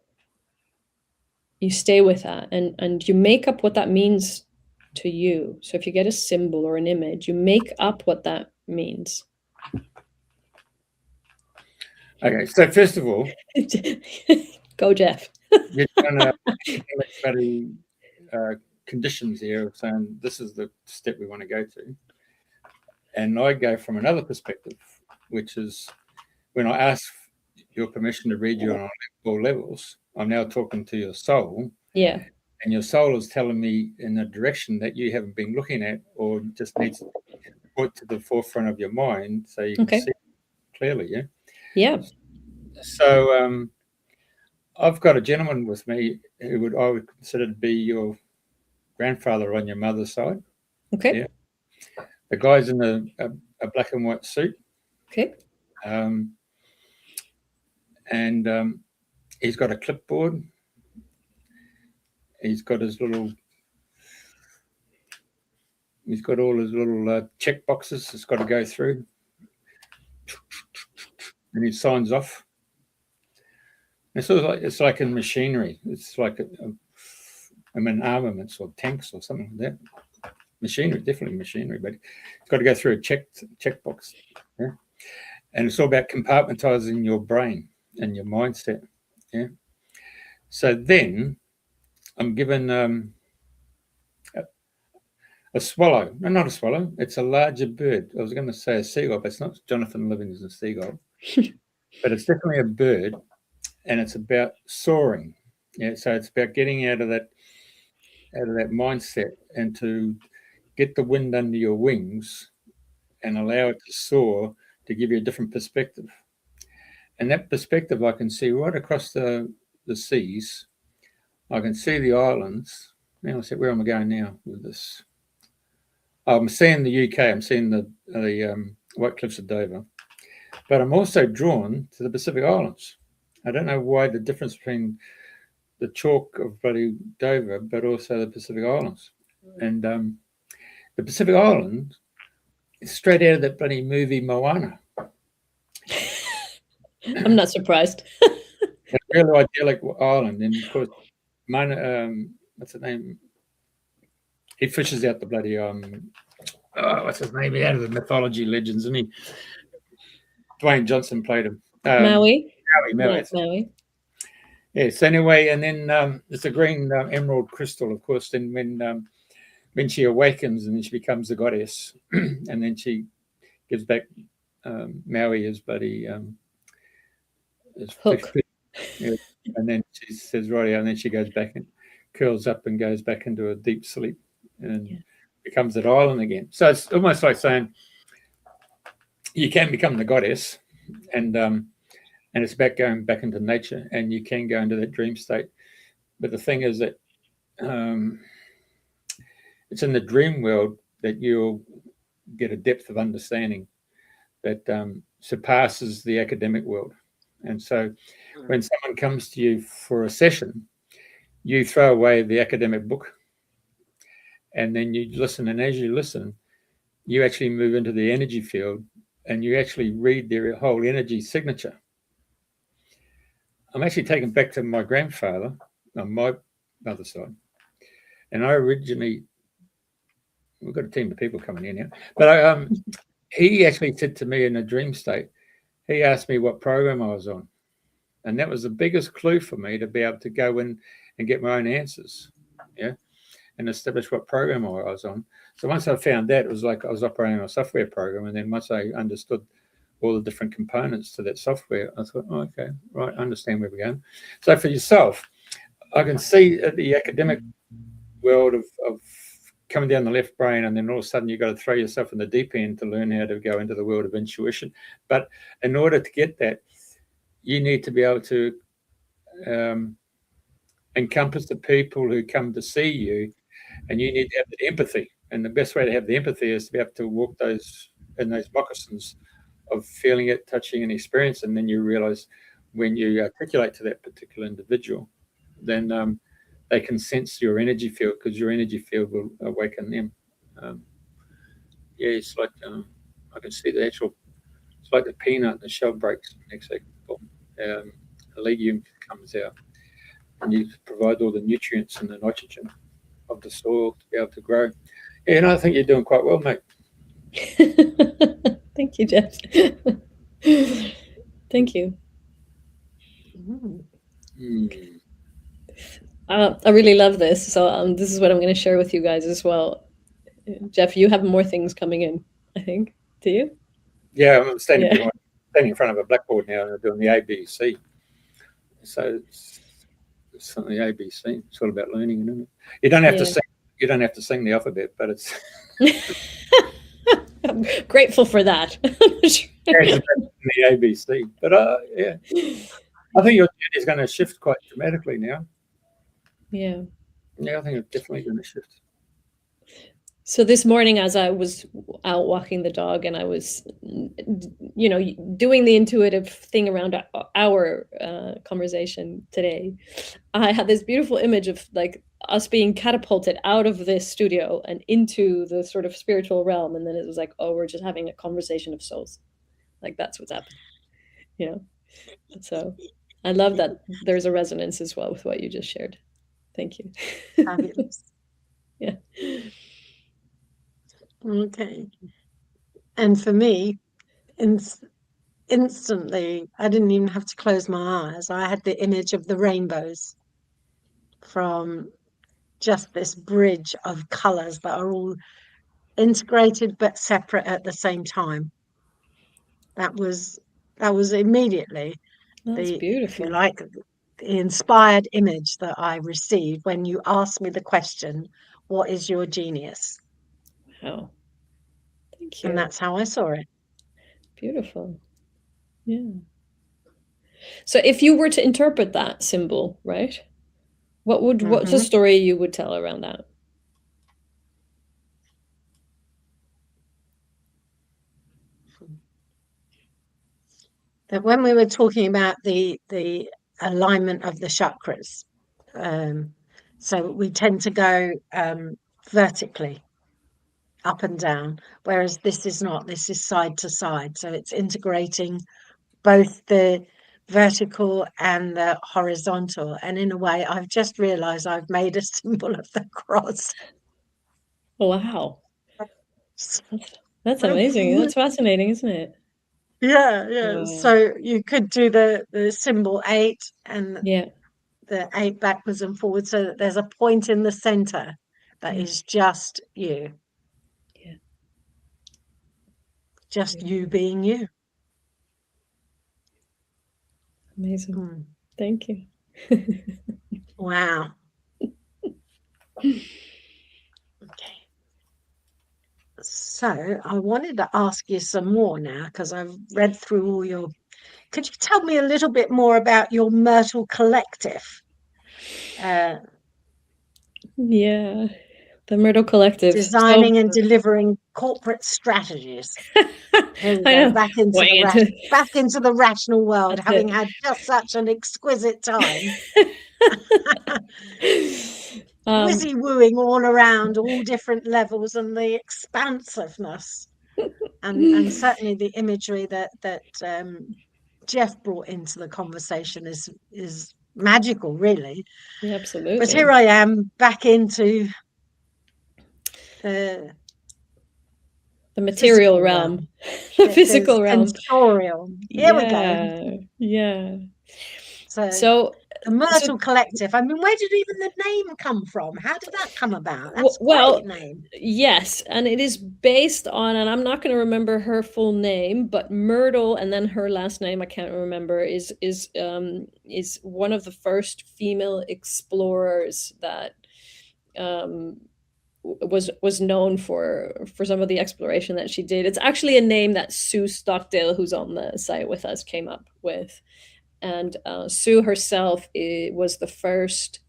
Speaker 3: you stay with that and you make up what that means to you. So if you get a symbol or an image, you make up what that means.
Speaker 1: Okay, so first of all,
Speaker 3: go, Jeff.
Speaker 1: You're trying to conditions here of saying this is the step we want to go to, and I go from another perspective, which is when I ask your permission to read you on all levels, I'm now talking to your soul.
Speaker 3: Yeah.
Speaker 1: And your soul is telling me in a direction that you haven't been looking at, or just needs to be brought to the forefront of your mind so you can see clearly. Yeah.
Speaker 3: Yeah.
Speaker 1: So I've got a gentleman with me who I would consider to be your grandfather on your mother's side.
Speaker 3: Okay.
Speaker 1: Yeah. The guy's in a black and white suit.
Speaker 3: Okay.
Speaker 1: And he's got a clipboard. He's got all his little check boxes it's got to go through. And he signs off. It's like in machinery. It's like armaments or tanks or something like that. Machinery, definitely machinery, but it's got to go through a check box. Yeah? And it's all about compartmentalizing your brain and your mindset. Yeah. So then I'm given a swallow. No, not a swallow. It's a larger bird. I was going to say a seagull, but it's not. Jonathan Living's a seagull. But it's definitely a bird, and it's about soaring. Yeah. So it's about getting out of that mindset and to get the wind under your wings and allow it to soar to give you a different perspective. And that perspective I can see right across the seas. I can see the islands. Now I said, where am I going now with this? I'm seeing the UK. I'm seeing the White Cliffs of Dover, but I'm also drawn to the Pacific Islands. I don't know why the difference between the chalk of bloody Dover, but also the Pacific Islands. And the Pacific Islands is straight out of that bloody movie Moana.
Speaker 3: I'm not surprised.
Speaker 1: A really idyllic island, and of course, what's his name? He fishes out the bloody what's his name? Out of the mythology legends, isn't he? Dwayne Johnson played him.
Speaker 3: Maui.
Speaker 1: Maui.
Speaker 3: Maui.
Speaker 1: Yes. Anyway, and then it's a green emerald crystal, of course. Then when she awakens, and then she becomes the goddess, and then she gives back Maui as bloody as
Speaker 3: Hook.
Speaker 1: Yeah. And then she says, right, and then she goes back and curls up and goes back into a deep sleep and becomes that island again. So it's almost like saying you can become the goddess, and it's about going back into nature, and you can go into that dream state. But the thing is that it's in the dream world that you'll get a depth of understanding that surpasses the academic world. And so when someone comes to you for a session, you throw away the academic book, and then you listen. And as you listen, you actually move into the energy field, and you actually read their whole energy signature. I'm actually taken back to my grandfather on my mother's side. And I originally, we've got a team of people coming in here, but he actually said to me in a dream state, he asked me what program I was on. And that was the biggest clue for me to be able to go in and get my own answers, and establish what program I was on. So once I found that, it was like I was operating on a software program. And then once I understood all the different components to that software, I thought, oh, okay, right, I understand where we're going. So for yourself, I can see the academic world of coming down the left brain, and then all of a sudden you've got to throw yourself in the deep end to learn how to go into the world of intuition. But in order to get that, you need to be able to encompass the people who come to see you, and you need to have the empathy. And the best way to have the empathy is to be able to walk those moccasins of feeling it, touching, and experience. And then you realize when you articulate to that particular individual, then they can sense your energy field, because your energy field will awaken them. It's like I can see the actual. It's like the peanut, the shell breaks next second. A legume comes out, and you provide all the nutrients and the nitrogen of the soil to be able to grow. Yeah, and I think you're doing quite well, mate.
Speaker 3: Thank you, Jeff. Thank you. I really love this. So this is what I'm going to share with you guys as well. Jeff, you have more things coming in, I think. Do you?
Speaker 1: Yeah, I'm standing in front of a blackboard now, and I'm doing the ABC. So it's something the ABC. It's all about learning, isn't it? You don't have to sing. You don't have to sing the alphabet, but it's.
Speaker 3: I'm grateful for that.
Speaker 1: The ABC, but I think your journey is going to shift quite dramatically now.
Speaker 3: Yeah,
Speaker 1: I think it's definitely going to shift.
Speaker 3: So this morning, as I was out walking the dog, and I was, doing the intuitive thing around our conversation today, I had this beautiful image of like us being catapulted out of this studio and into the sort of spiritual realm. And then it was like, oh, we're just having a conversation of souls. Like that's what's happening. So I love that there's a resonance as well with what you just shared. Thank you.
Speaker 2: Fabulous.
Speaker 3: Yeah.
Speaker 2: Okay. And for me, instantly, I didn't even have to close my eyes. I had the image of the rainbows from just this bridge of colors that are all integrated but separate at the same time. That was immediately
Speaker 3: That's beautiful.
Speaker 2: if you like, the inspired image that I received when you asked me the question, what is your genius?
Speaker 3: Wow. Thank you.
Speaker 2: And that's how I saw it.
Speaker 3: Beautiful. Yeah. So if you were to interpret that symbol, right? What's the story you would tell around that?
Speaker 2: That when we were talking about the alignment of the chakras, so we tend to go vertically up and down, whereas this is not. This is side to side, so it's integrating both the vertical and the horizontal. And in a way, I've just realized I've made a symbol of the cross.
Speaker 3: Wow. That's amazing. That's fascinating, isn't it?
Speaker 2: Yeah. So you could do the symbol 8 and
Speaker 3: Yeah.
Speaker 2: the 8 backwards and forwards, so that there's a point in the center that is just you.
Speaker 3: Yeah.
Speaker 2: Just you being you.
Speaker 3: Amazing. Thank you.
Speaker 2: Wow. Okay. So I wanted to ask you some more now, because I've read through all your. Could you tell me a little bit more about your Myrtle Collective?
Speaker 3: Yeah, the Myrtle Collective.
Speaker 2: Designing and delivering corporate strategies. Here we go, back into the rational world, having had just such an exquisite time. Wizzy wooing all around, all different levels, and the expansiveness, and certainly the imagery that Jeff brought into the conversation is magical, really.
Speaker 3: Yeah, absolutely.
Speaker 2: But here I am back into the
Speaker 3: material realm. The physical realm.
Speaker 2: Sensorial. Here we go.
Speaker 3: Yeah.
Speaker 2: So the Myrtle Collective. I mean, where did even the name come from? How did that come about? That's a great name.
Speaker 3: Yes, and it is based on, and I'm not going to remember her full name, but Myrtle, and then her last name I can't remember, is one of the first female explorers that was known for some of the exploration that she did. It's actually a name that Sue Stockdale, who's on the site with us, came up with. And Sue herself was the first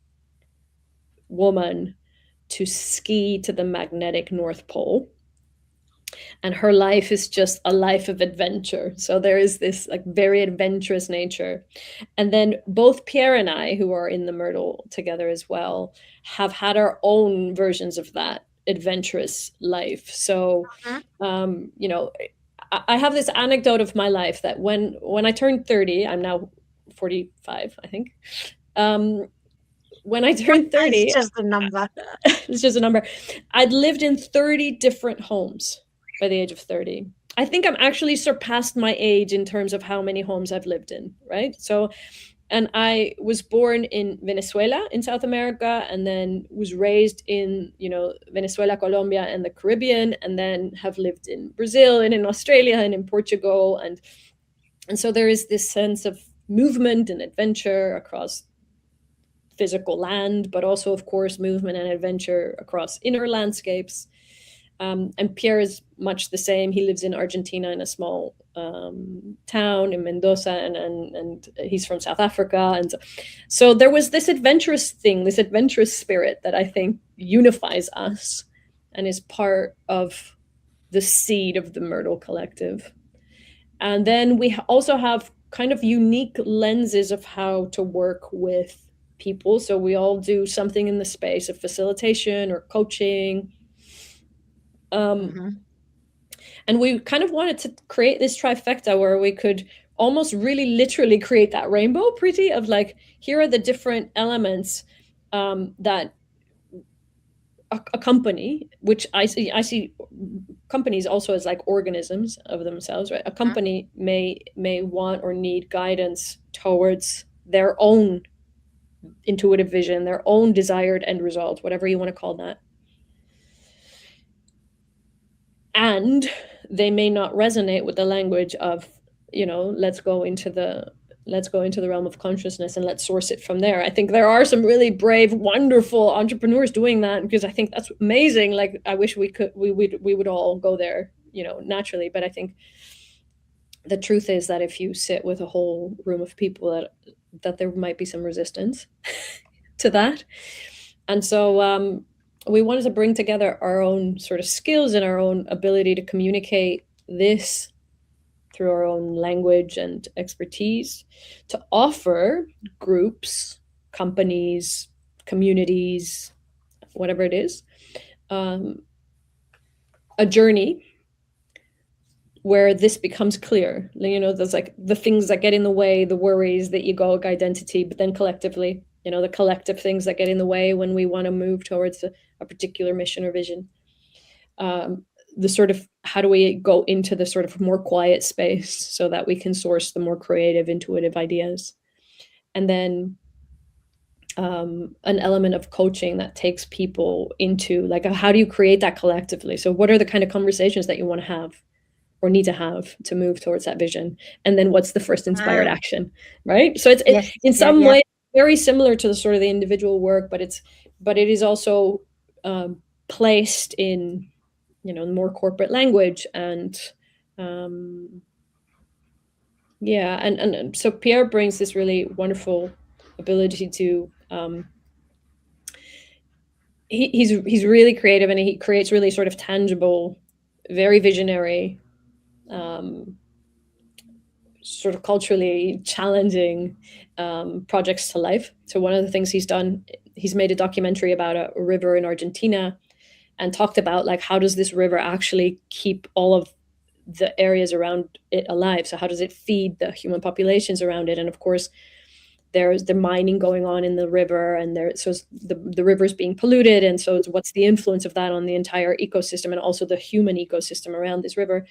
Speaker 3: woman to ski to the magnetic North Pole. And her life is just a life of adventure. So there is this like very adventurous nature. And then both Pierre and I, who are in the Myrtle together as well, have had our own versions of that adventurous life. So, you know, I have this anecdote of my life that when I turned 30, I'm now 45, I think. When I turned 30,
Speaker 2: it's just a number.
Speaker 3: It's just a number. I'd lived in 30 different homes by the age of 30. I think I'm actually surpassed my age in terms of how many homes I've lived in, right? So, and I was born in Venezuela in South America, and then was raised in, you know, Venezuela, Colombia, and the Caribbean, and then have lived in Brazil and in Australia and in Portugal. And so there is this sense of movement and adventure across physical land, but also, of course, movement and adventure across inner landscapes. And Pierre is much the same. He lives in Argentina in a small town in Mendoza, and he's from South Africa. And so there was this adventurous thing, this adventurous spirit that I think unifies us and is part of the seed of the Myrtle Collective. And then we also have kind of unique lenses of how to work with people. So we all do something in the space of facilitation or coaching. And we kind of wanted to create this trifecta where we could almost really literally create that rainbow, Priti, of like, here are the different elements that a company, which I see companies also as like organisms of themselves, right? A company may want or need guidance towards their own intuitive vision, their own desired end result, whatever you want to call that. And they may not resonate with the language of, you know, let's go into the realm of consciousness and let's source it from there. I think there are some really brave, wonderful entrepreneurs doing that, because I think that's amazing. Like, I wish we would all go there, you know, naturally. But I think the truth is that if you sit with a whole room of people, that there might be some resistance to that. And so we wanted to bring together our own sort of skills and our own ability to communicate this through our own language and expertise, to offer groups, companies, communities, whatever it is, a journey where this becomes clear. There's like the things that get in the way, the worries, the egoic identity, but then collectively, the collective things that get in the way when we want to move towards a particular mission or vision. The sort of, how do we go into the sort of more quiet space so that we can source the more creative, intuitive ideas? And then an element of coaching that takes people into like, how do you create that collectively? So what are the kind of conversations that you want to have or need to have to move towards that vision? And then what's the first inspired action, right? So it's in some way very similar to the sort of the individual work, but it is also placed in, more corporate language. And and so Pierre brings this really wonderful ability to he's really creative, and he creates really sort of tangible, very visionary, sort of culturally challenging projects to life. So one of the things he's done, he's made a documentary about a river in Argentina and talked about like, how does this river actually keep all of the areas around it alive? So how does it feed the human populations around it? And of course, there's the mining going on in the river, and the river's being polluted. And so what's the influence of that on the entire ecosystem and also the human ecosystem around this river?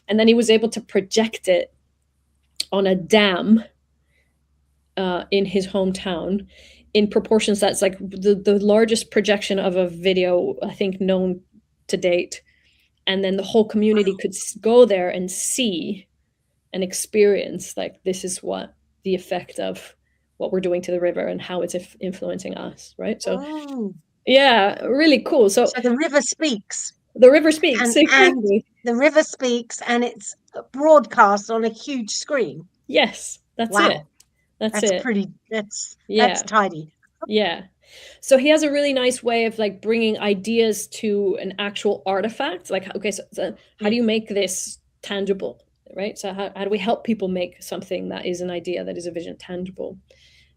Speaker 3: And then he was able to project it on a dam in his hometown in proportions that's like the largest projection of a video, I think, known to date. And then the whole community could go there and see and experience, like, this is what the effect of what we're doing to the river and how it's influencing us, right? So, yeah, really cool. So
Speaker 2: the river speaks.
Speaker 3: The river speaks,
Speaker 2: exactly. And the river speaks, and it's broadcast on a huge screen.
Speaker 3: Yes, that's it. That's it.
Speaker 2: Pretty. That's tidy.
Speaker 3: Yeah. So he has a really nice way of like bringing ideas to an actual artifact. Like, okay, so how do you make this tangible, right? So how do we help people make something that is an idea, that is a vision, tangible?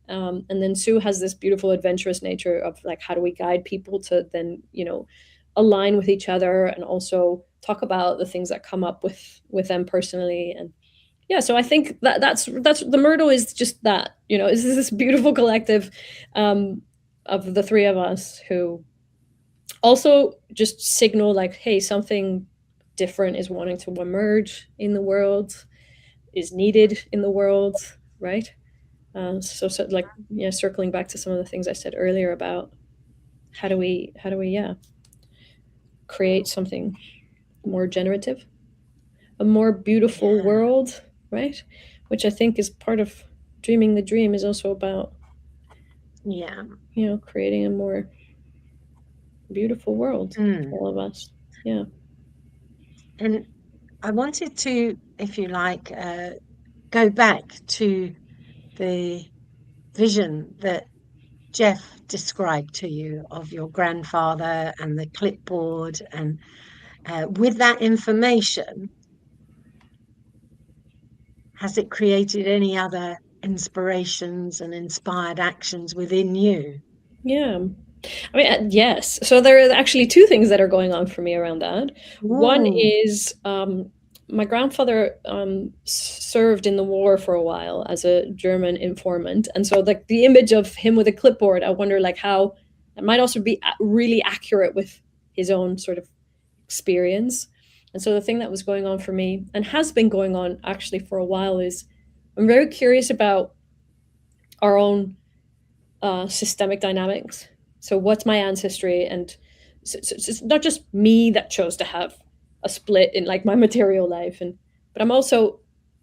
Speaker 3: And then Sue has this beautiful adventurous nature of like, how do we guide people to then, align with each other and also talk about the things that come up with them personally. And yeah, so I think that's the Myrtle is just that, is this beautiful collective of the three of us who also just signal like, hey, something different is wanting to emerge in the world, is needed in the world, right? So like, yeah, circling back to some of the things I said earlier about how do we create something more generative, a more beautiful world, right? Which I think is part of dreaming the dream, is also about, creating a more beautiful world for all of us. Yeah.
Speaker 2: And I wanted to, if you like, go back to the vision that Jeff described to you of your grandfather and the clipboard, and with that information, has it created any other inspirations and inspired actions within you?
Speaker 3: Yeah. I mean, yes. So there are actually two things that are going on for me around that. One is my grandfather served in the war for a while as a German informant. And so like the image of him with a clipboard, I wonder like how it might also be really accurate with his own sort of experience. And so the thing that was going on for me, and has been going on actually for a while, is I'm very curious about our own systemic dynamics. So what's my ancestry? And so it's not just me that chose to have a split in like my material life, but I'm also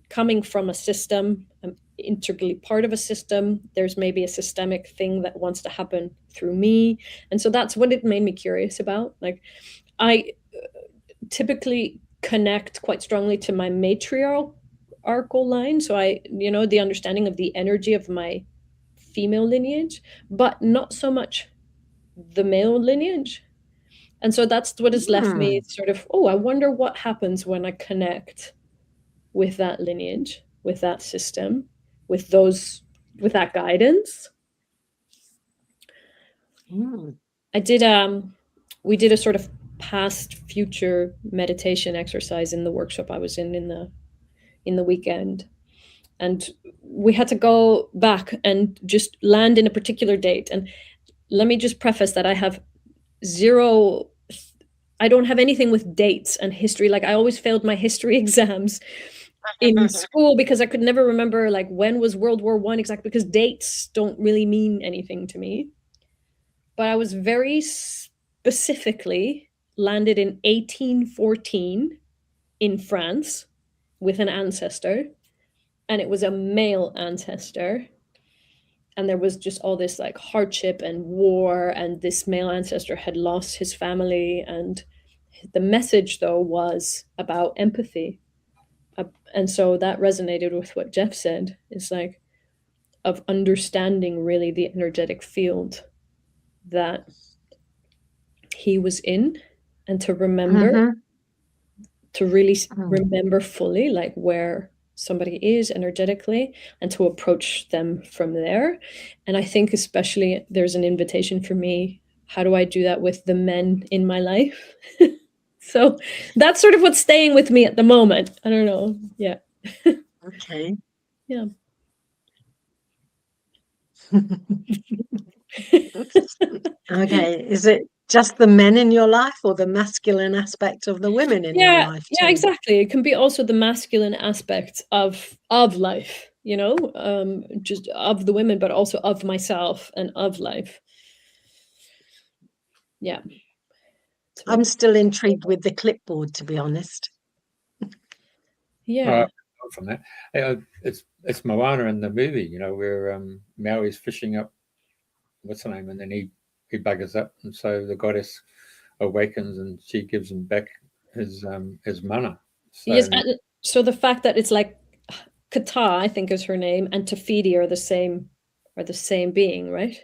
Speaker 3: coming from a system. I'm integrally part of a system. There's maybe a systemic thing that wants to happen through me. And so that's what it made me curious about. Like, I typically connect quite strongly to my matriarchal line. So the understanding of the energy of my female lineage, but not so much the male lineage. And so that's what has left me sort of, I wonder what happens when I connect with that lineage, with that system, with that guidance. We did a sort of past future meditation exercise in the workshop I was in the weekend. And we had to go back and just land in a particular date. And let me just preface that I don't have anything with dates and history. Like, I always failed my history exams in school because I could never remember, like, when was World War I exactly, because dates don't really mean anything to me. But I was very specifically landed in 1814 in France with an ancestor, and it was a male ancestor. And there was just all this like hardship and war, and this male ancestor had lost his family. And the message, though, was about empathy. And so that resonated with what Jeff said. It's like, of understanding really the energetic field that he was in, and to remember, to really remember fully, like, where somebody is energetically, and to approach them from there. And I think especially there's an invitation for me, how do I do that with the men in my life? So that's sort of what's staying with me at the moment. I don't know. Yeah.
Speaker 2: Okay.
Speaker 3: Yeah.
Speaker 2: Okay. Is it just the men in your life, or the masculine aspect of the women in your life too?
Speaker 3: Yeah, exactly. It can be also the masculine aspect of life, just of the women, but also of myself and of life. Yeah.
Speaker 2: I'm still intrigued with the clipboard, to be honest.
Speaker 3: Yeah.
Speaker 1: From that, it's Moana in the movie, where Maui's fishing up, what's her name, and then he buggers up, and so the goddess awakens and she gives him back his mana.
Speaker 3: Yes, so the fact that it's like Kata, I think is her name, and Tafidi are the same being, right?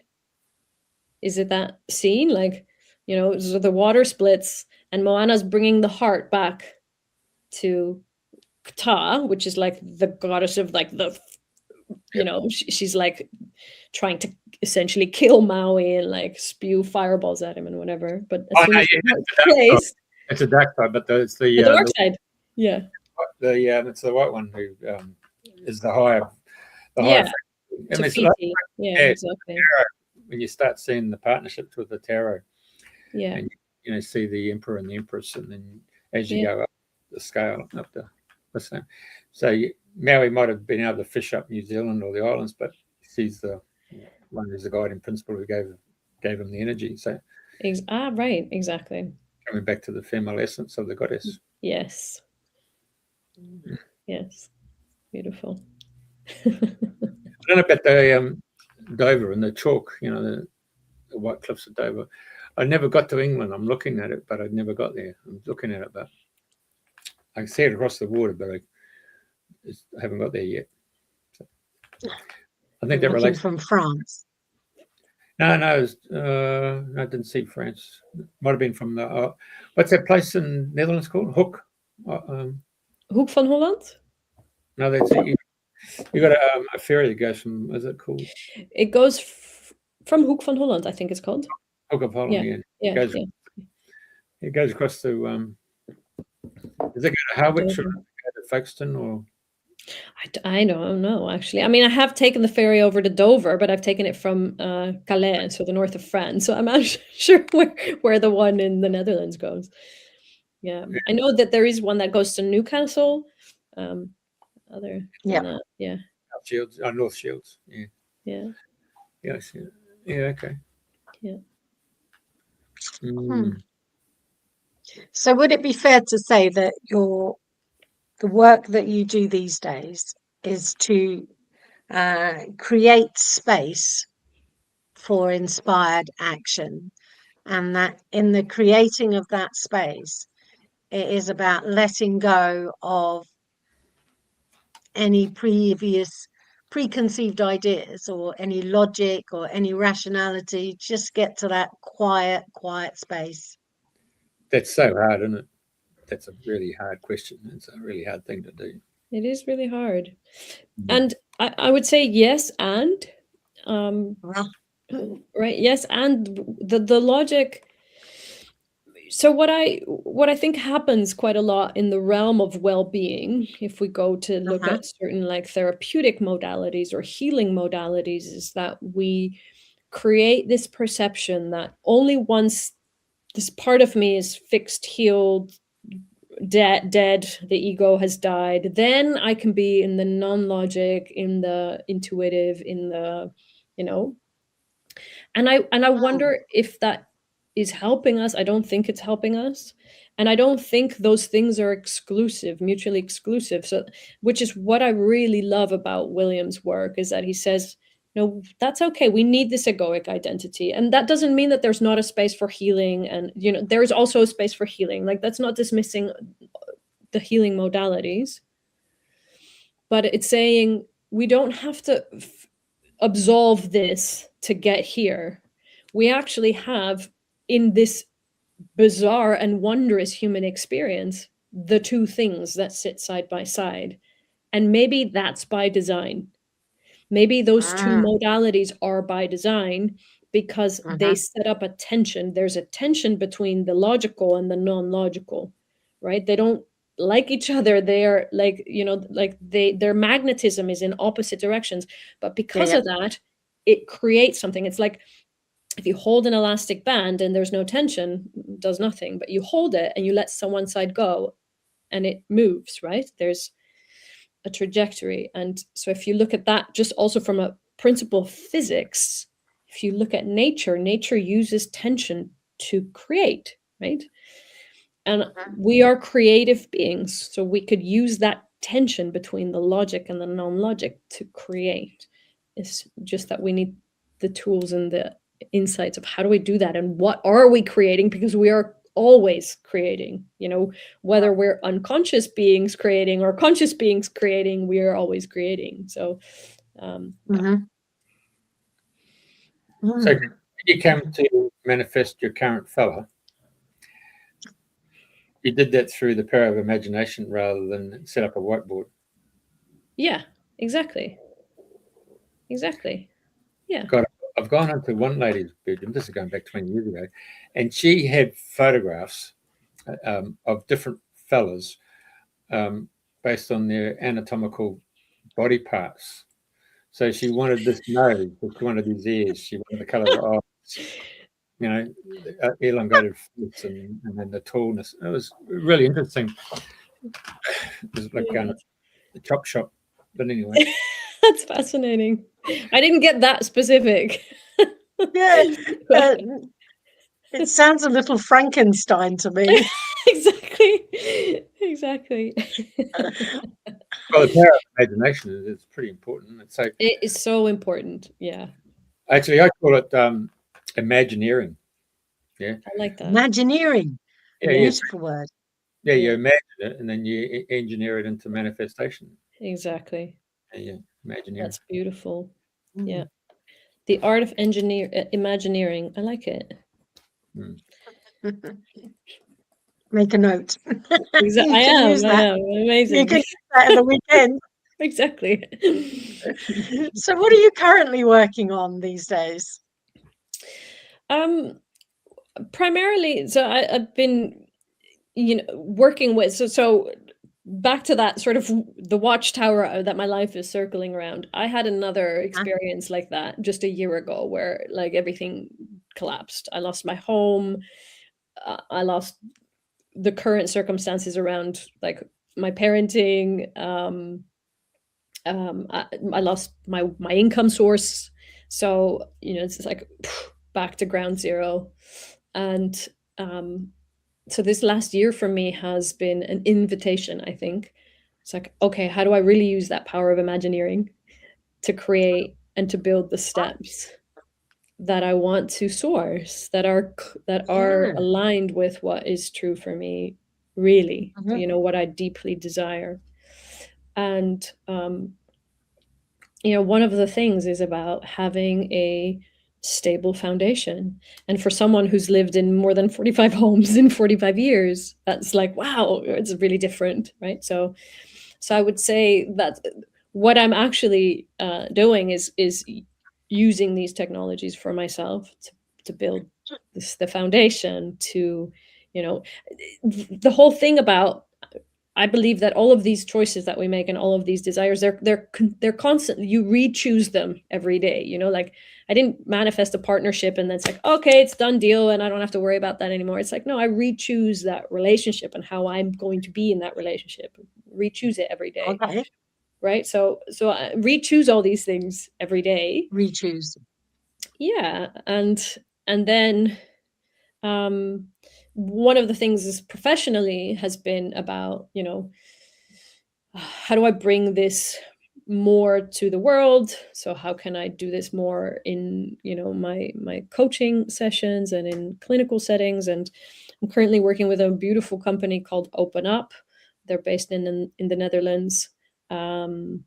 Speaker 3: Is it that scene? Like, so the water splits and Moana's bringing the heart back to Kata, which is like the goddess of like she's like trying to essentially kill Maui and like spew fireballs at him and whatever. But as soon as
Speaker 1: it's a dark side, but it's the
Speaker 3: dark side. Yeah.
Speaker 1: It's the white one who is the higher.
Speaker 3: Exactly.
Speaker 1: When you start seeing the partnerships with the tarot,
Speaker 3: and
Speaker 1: you see the emperor and the empress, and then as you go up the scale, up the same. So Maui might have been able to fish up New Zealand or the islands, but she's the one who's the guiding principle who gave him the energy. So
Speaker 3: right, exactly.
Speaker 1: Coming back to the female essence of the goddess.
Speaker 3: Yes. Yes. Beautiful.
Speaker 1: I don't know about the Dover and the chalk, the White Cliffs of Dover. I never got to England. I'm looking at it, but I never got there. I'm looking at it, but I can see it across the water, but I haven't got there yet. So, I think that relates
Speaker 2: from France.
Speaker 1: No, I didn't see France. Might have been from the what's that place in Netherlands called? Hoek.
Speaker 3: Hoek van Holland?
Speaker 1: No, that's it. You got a ferry that goes from. Is it called?
Speaker 3: It goes from Hoek van Holland, I think it's called.
Speaker 1: Hoek of Holland. Yeah. It goes across to. Does it go to Harwich or go to Folkestone or?
Speaker 3: I don't know, actually. I mean, I have taken the ferry over to Dover, but I've taken it from Calais, so the north of France. So I'm not sure where the one in the Netherlands goes. Yeah. I know that there is one that goes to Newcastle. North
Speaker 1: Shields. Yeah.
Speaker 3: Yeah.
Speaker 1: Yes. Yeah. Okay.
Speaker 3: Yeah.
Speaker 2: So would it be fair to say that the work that you do these days is to create space for inspired action, and that in the creating of that space, it is about letting go of any preconceived ideas or any logic or any rationality, just get to that quiet space?
Speaker 1: That's so hard, isn't it? That's a really hard question. It's a really hard thing to do.
Speaker 3: It is really hard. And I would say yes, and right, yes, and the logic. So what I think happens quite a lot in the realm of well-being, if we go to look at certain like therapeutic modalities or healing modalities, is that we create this perception that only once this part of me is fixed, healed, dead, the ego has died, then I can be in the non-logic, in the intuitive, in the, you know, and I wonder if that is helping us. I don't think it's helping us. And I don't think those things are exclusive, mutually exclusive. So, which is what I really love about William's work, is that he says, no, that's okay. We need this egoic identity. And that doesn't mean that there's not a space for healing. And, you know, there is also a space for healing. Like, that's not dismissing the healing modalities. But it's saying we don't have to absolve this to get here. We actually have, in this bizarre and wondrous human experience, the two things that sit side by side. And maybe that's by design. Maybe those two modalities are by design because they set up a tension. There's a tension between the logical and the non-logical, right? They don't like each other. They are like, you know, like their magnetism is in opposite directions. But because of that, it creates something. It's like if you hold an elastic band and there's no tension, it does nothing. But you hold it and you let one side go and it moves, right? There's a trajectory. And so if you look at that just also from a principle of physics, if you look at nature, nature uses tension to create, right? And we are creative beings, so we could use that tension between the logic and the non-logic to create. It's just that we need the tools and the insights of how do we do that and what are we creating, because we are always creating, you know, whether we're unconscious beings creating or conscious beings creating, we are always creating. So
Speaker 1: so when you came to manifest your current fella, you did that through the power of imagination rather than set up a whiteboard.
Speaker 3: Yeah, exactly. Yeah.
Speaker 1: God, I've gone into one lady's bedroom, this is going back 20 years ago, and she had photographs of different fellas based on their anatomical body parts. So she wanted this nose, she wanted these ears, she wanted the colour of the eyes, you know, elongated face and then the tallness. It was really interesting. It was like going to the chop shop. But anyway.
Speaker 3: That's fascinating. I didn't get that specific.
Speaker 2: Yeah, it sounds a little Frankenstein to me.
Speaker 3: Exactly.
Speaker 1: Well, the power of imagination is pretty important.
Speaker 3: It is so important. Yeah.
Speaker 1: Actually, I call it Imagineering. Yeah.
Speaker 3: I like that.
Speaker 2: Imagineering.
Speaker 1: Yeah,
Speaker 2: beautiful word.
Speaker 1: Yeah, you imagine it and then you engineer it into manifestation.
Speaker 3: Exactly.
Speaker 1: Yeah, Imagineering.
Speaker 3: That's beautiful. Yeah. The art of Imagineering. I like it.
Speaker 2: Make a note.
Speaker 3: I am. Amazing.
Speaker 2: You can use that at the weekend.
Speaker 3: Exactly.
Speaker 2: So what are you currently working on these days?
Speaker 3: Primarily, so I've been, you know, working with, so back to that sort of the watchtower that my life is circling around. I had another experience like that just a year ago where like everything collapsed. I lost my home. I lost the current circumstances around like my parenting. I lost my income source. So, you know, it's like back to ground zero. And so this last year for me has been an invitation, I think. It's like, okay, how do I really use that power of Imagineering to create and to build the steps that I want to source, that are aligned with what is true for me, really, you know, what I deeply desire. And, you know, one of the things is about having a stable foundation. And for someone who's lived in more than 45 homes in 45 years, that's like, wow, it's really different, right? So So I would say that what I'm actually doing is using these technologies for myself to build the foundation to, you know, the whole thing about, I believe that all of these choices that we make and all of these desires, they're constant. You re-choose them every day. You know, like I didn't manifest a partnership and then it's like, okay, it's done deal and I don't have to worry about that anymore. It's like, no, I re-choose that relationship and how I'm going to be in that relationship. Re-choose it every day.
Speaker 2: Okay.
Speaker 3: Right. So I re-choose all these things every day.
Speaker 2: Re-choose.
Speaker 3: Yeah. And then one of the things is professionally has been about, you know, how do I bring this more to the world? So how can I do this more in, you know, my coaching sessions and in clinical settings? And I'm currently working with a beautiful company called Open Up. They're based in the Netherlands. And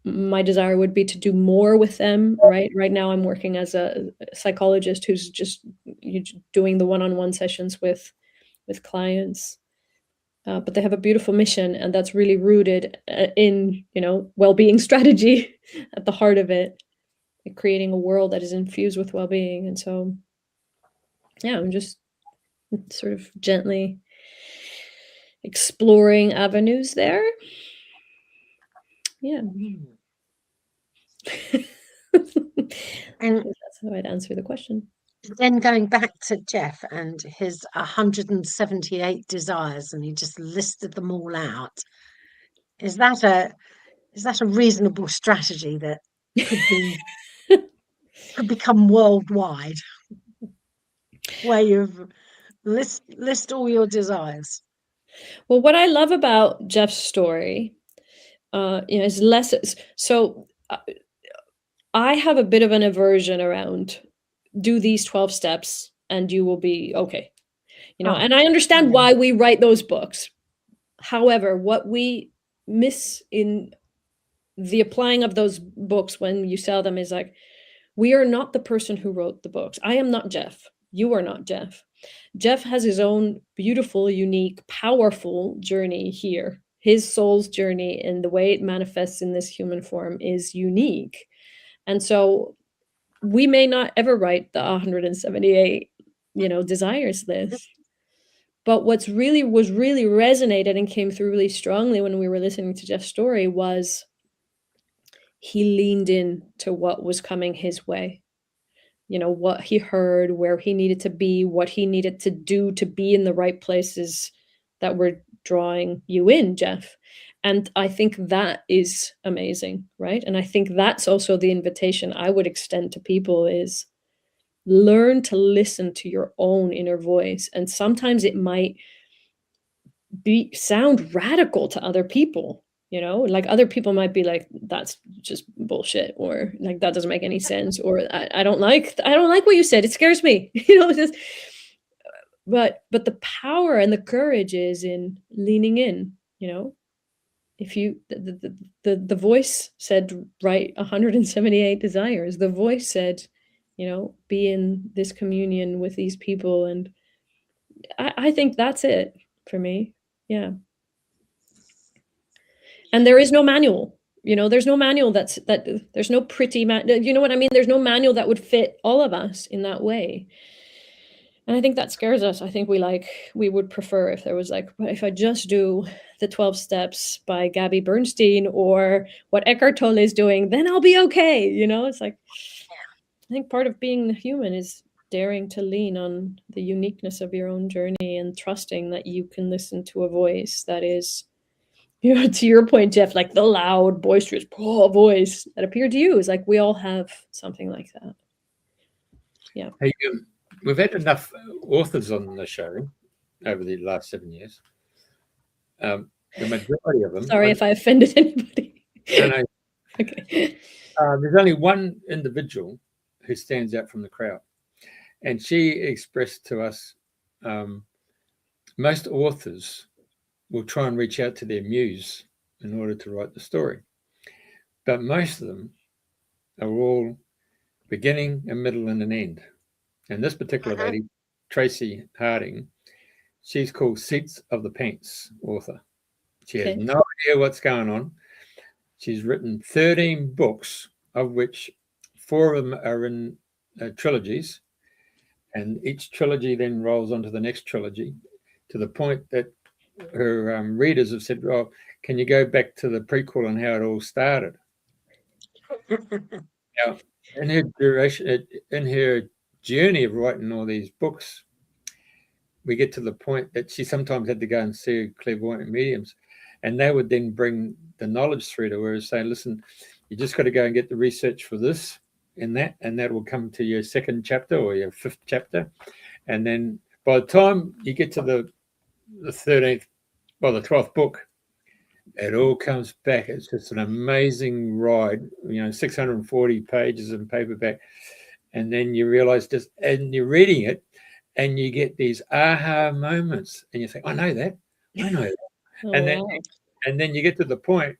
Speaker 3: my desire would be to do more with them. Right now I'm working as a psychologist who's just doing the one-on-one sessions with clients. But they have a beautiful mission, and that's really rooted in, you know, well-being strategy at the heart of it, like creating a world that is infused with well-being. And so, yeah, I'm just sort of gently exploring avenues there. Yeah.
Speaker 2: And
Speaker 3: that's how I'd answer the question.
Speaker 2: then going back to Jeff and his 178 desires, and he just listed them all out. Is that a reasonable strategy that could become worldwide, where you've list all your desires?
Speaker 3: Well, what I love about Jeff's story, you know, is less. So I have a bit of an aversion around do these 12 steps and you will be okay. You know, and I understand why we write those books. However, what we miss in the applying of those books when you sell them is like, we are not the person who wrote the books. I am not Jeff. You are not Jeff. Jeff has his own beautiful, unique, powerful journey here. His soul's journey and the way it manifests in this human form is unique. And so we may not ever write the 178, you know, desires list. But was really resonated and came through really strongly when we were listening to Jeff's story was he leaned in to what was coming his way. You know, what he heard, where he needed to be, what he needed to do to be in the right places that were drawing you in, Jeff. And I think that is amazing, right? And I think that's also the invitation I would extend to people is learn to listen to your own inner voice. And sometimes it might sound radical to other people, you know, like other people might be like, that's just bullshit, or like that doesn't make any sense, or I don't like what you said, it scares me. You know, just but the power and the courage is in leaning in. You know, if you the voice said write 178 desires, the voice said, you know, be in this communion with these people, and I think that's it for me. Yeah. And there is no manual, you know, there's no manual there's no you know what I mean? There's no manual that would fit all of us in that way. And I think that scares us. I think we would prefer if there was like, if I just do the 12 steps by Gabby Bernstein or what Eckhart Tolle is doing, then I'll be okay. You know, it's like, I think part of being human is daring to lean on the uniqueness of your own journey and trusting that you can listen to a voice that is, you know, to your point, Jeff, like the loud, boisterous voice that appeared to you is like, we all have something like that. Yeah.
Speaker 1: Hey, we've had enough authors on the show over the last 7 years. The majority of them.
Speaker 3: Sorry if I offended anybody.
Speaker 1: No.
Speaker 3: Okay.
Speaker 1: There's only one individual who stands out from the crowd. And she expressed to us, most authors will try and reach out to their muse in order to write the story. But most of them are all beginning, a middle, and an end. And this particular lady, Tracy Harding, she's called Seats of the Pants author. She has no idea what's going on. She's written 13 books, of which 4 of them are in trilogies, and each trilogy then rolls onto the next trilogy, to the point that her readers have said, "Oh, can you go back to the prequel and how it all started?" Now, in her journey of writing all these books, we get to the point that she sometimes had to go and see clairvoyant mediums, and they would then bring the knowledge through to her and say, "Listen, you just got to go and get the research for this and that will come to your 2nd chapter or your 5th chapter." And then by the time you get to the 13th, the 12th book, it all comes back. It's just an amazing ride, 640 pages in paperback. And then you realize and you're reading it, and you get these aha moments, and you think, "I know that. I know that."
Speaker 3: Oh,
Speaker 1: and then you get to the point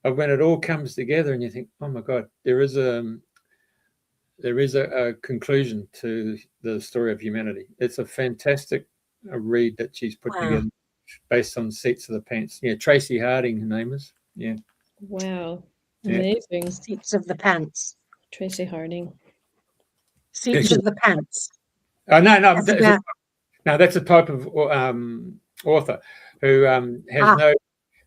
Speaker 1: of when it all comes together, and you think, "Oh my God, there is a conclusion to the story of humanity." It's a fantastic read that she's put together based on Seats of the Pants. Yeah, Tracy Harding, her name is. Yeah.
Speaker 3: Wow. Amazing.
Speaker 2: Seats of the Pants.
Speaker 3: Tracy Harding.
Speaker 2: Seats of the Pants.
Speaker 1: Oh, no. That's a type of author who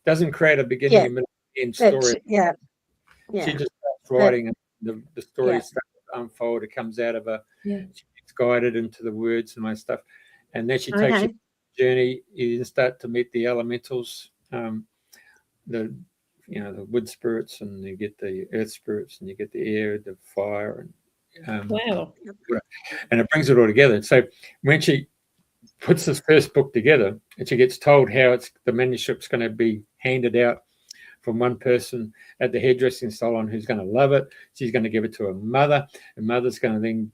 Speaker 1: doesn't create a beginning, a middle, end story. She just starts writing, and the story starts to unfold. It comes out of she gets guided into the words and my stuff, and then she takes you on a journey. You start to meet the elementals, the wood spirits, and you get the earth spirits, and you get the air, the fire, and and it brings it all together. So when she puts this first book together, and she gets told how the manuscript's going to be handed out from one person at the hairdressing salon who's going to love it. She's going to give it to her mother, and mother's going to then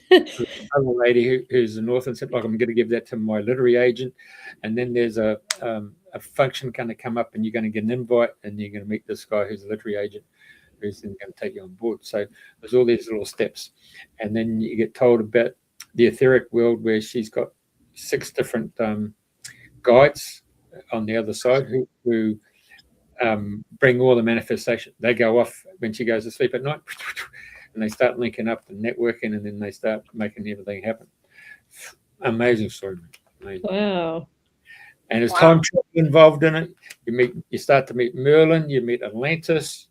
Speaker 1: another lady who's an author and said, "Look, I'm going to give that to my literary agent." And then there's a function going to come up, and you're going to get an invite, and you're going to meet this guy who's a literary agent who's then going to take you on board. So there's all these little steps. And then you get told about the etheric world, where she's got 6 different guides on the other side who bring all the manifestation. They go off when she goes to sleep at night, and they start linking up and networking, and then they start making everything happen. Amazing story. Amazing.
Speaker 3: Wow.
Speaker 1: And there's time travel involved in it. You start to meet Merlin, you meet Atlantis,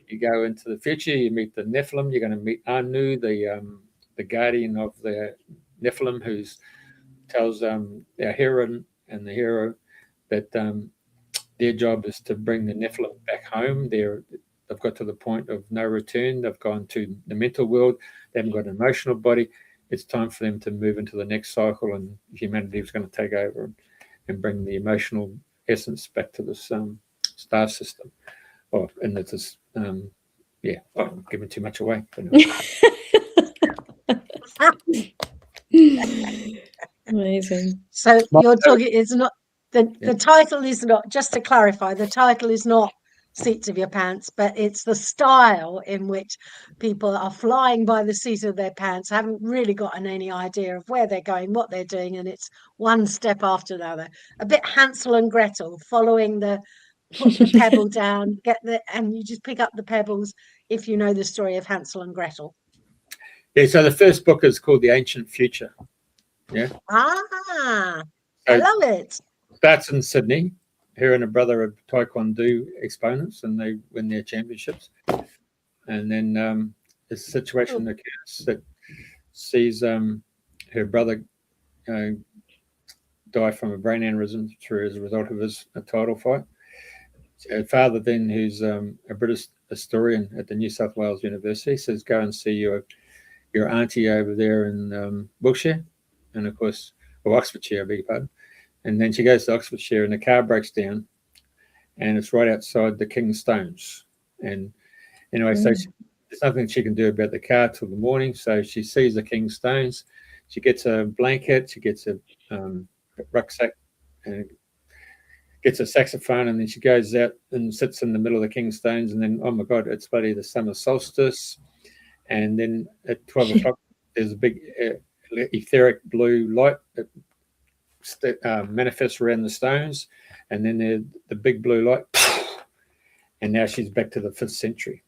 Speaker 1: you go into the future, you meet the Nephilim, you're going to meet Anu, the guardian of the Nephilim, who tells our heroine and the hero that their job is to bring the Nephilim back home. They've got to the point of no return. They've gone to the mental world. They haven't got an emotional body. It's time for them to move into the next cycle, and humanity is going to take over and bring the emotional essence back to this star system. And it's this, I'm giving too much away.
Speaker 3: Amazing.
Speaker 2: So you're talking, it's not the title is not, just to clarify, the title is not Seats of Your Pants, but it's the style in which people are flying by the seat of their pants, haven't really gotten any idea of where they're going, what they're doing, and it's one step after another. A bit Hansel and Gretel, following put the pebble down, and you just pick up the pebbles if you know the story of Hansel and Gretel.
Speaker 1: Yeah, so the first book is called The Ancient Future. Yeah.
Speaker 2: I love it.
Speaker 1: Starts in Sydney. Her and her brother are Taekwondo exponents, and they win their championships. And then a situation occurs that sees her brother die from a brain aneurysm as a result of his title fight. Her father then, who's a British historian at the New South Wales University, says, "Go and see your auntie over there in Wiltshire," and of course, Oxfordshire, I beg your pardon. And then she goes to Oxfordshire, and the car breaks down, and it's right outside the King's Stones. And anyway, so there's nothing she can do about the car till the morning. So she sees the King's Stones. She gets a blanket, she gets a rucksack, and gets a saxophone, and then she goes out and sits in the middle of the King's Stones. And then, oh my God, it's bloody the summer solstice. And then at 12 o'clock, there's a big etheric blue light that manifests around the stones, and then the big blue light, and now she's back to the 5th century.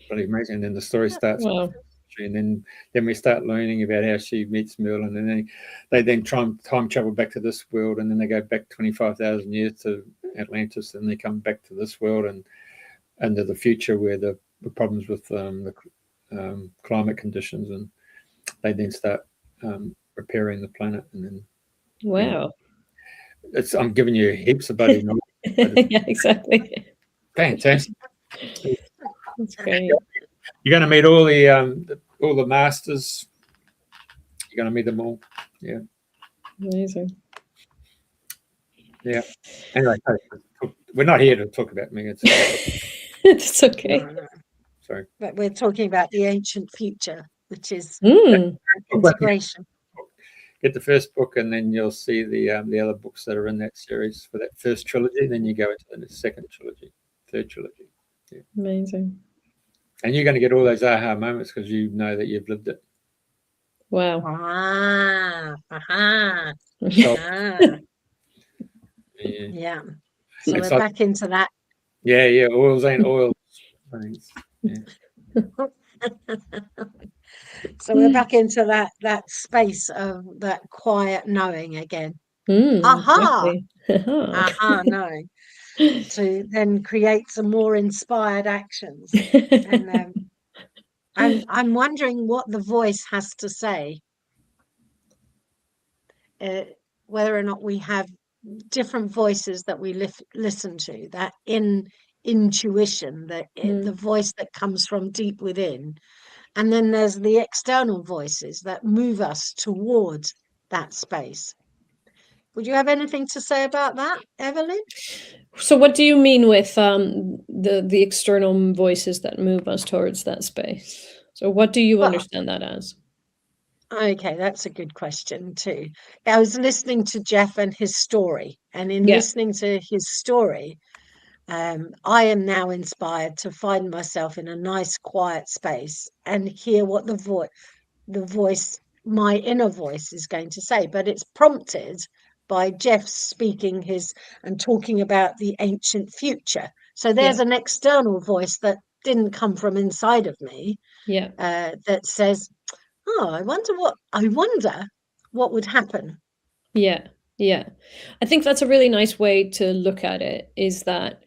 Speaker 1: Really amazing. And then the story starts.
Speaker 3: Wow.
Speaker 1: And then we start learning about how she meets Merlin, and then they then try and time travel back to this world, and then they go back 25,000 years to Atlantis, and they come back to this world and into the future where the problems with the climate conditions, and they then start repairing the planet. And then
Speaker 3: Wow.
Speaker 1: I'm giving you heaps of bloody knowledge.
Speaker 3: Yeah, exactly.
Speaker 1: Fantastic.
Speaker 3: That's great.
Speaker 1: You're going to meet all the masters. You're going to meet them all. Yeah.
Speaker 3: Amazing.
Speaker 1: Yeah. Anyway, we're not here to talk about me.
Speaker 3: It's okay.
Speaker 2: No.
Speaker 1: Sorry.
Speaker 2: But we're talking about the ancient future, which is
Speaker 3: Mm.
Speaker 2: integration.
Speaker 1: Get the first book, and then you'll see the other books that are in that series for that first trilogy. Then you go into the second trilogy, third trilogy. Yeah.
Speaker 3: Amazing.
Speaker 1: And you're going to get all those aha moments because you know that you've lived it.
Speaker 3: Wow.
Speaker 2: Aha.
Speaker 1: So,
Speaker 2: Ah.
Speaker 1: yeah.
Speaker 2: Yeah. So
Speaker 1: It's
Speaker 2: we're
Speaker 1: like-
Speaker 2: back into that.
Speaker 1: Yeah. Oils ain't oils. Thanks. Yeah.
Speaker 2: So we're back into that space of that quiet knowing again.
Speaker 3: Mm,
Speaker 2: Aha!
Speaker 3: exactly.
Speaker 2: Aha, knowing. To then create some more inspired actions. And I'm wondering what the voice has to say. Whether or not we have different voices that we listen to, that intuition, the voice that comes from deep within. And then there's the external voices that move us towards that space. Would you have anything to say about that, Evelyn?
Speaker 3: So what do you mean with the external voices that move us towards that space? So what do you
Speaker 2: Well,
Speaker 3: understand that as?
Speaker 2: Okay, that's a good question too. I was listening to Jeff and his story, and in
Speaker 3: Yeah.
Speaker 2: listening to his story, I am now inspired to find myself in a nice, quiet space and hear what the voice, my inner voice, is going to say. But it's prompted by Jeff speaking and talking about the ancient future. So there's an external voice that didn't come from inside of me,
Speaker 3: Yeah.
Speaker 2: that says, "Oh, I wonder what would happen."
Speaker 3: Yeah. Yeah. I think that's a really nice way to look at it, is that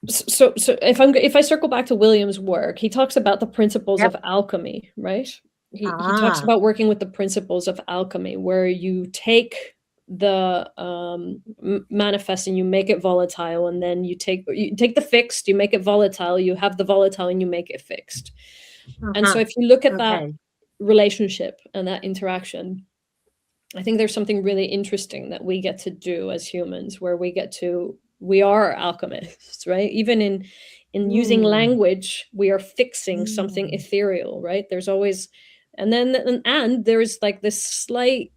Speaker 3: so if I circle back to William's work, he talks about the principles
Speaker 2: Yep.
Speaker 3: of alchemy, right? He talks about working with the principles of alchemy, where you take the manifest and you make it volatile, and then you take the fixed, you make it volatile, you have the volatile and you make it fixed. And so if you look at that
Speaker 2: Okay.
Speaker 3: relationship and that interaction, I think there's something really interesting that we get to do as humans, where we are alchemists, right? Even in using language, we are fixing something ethereal, right? There's always, and there's like this slight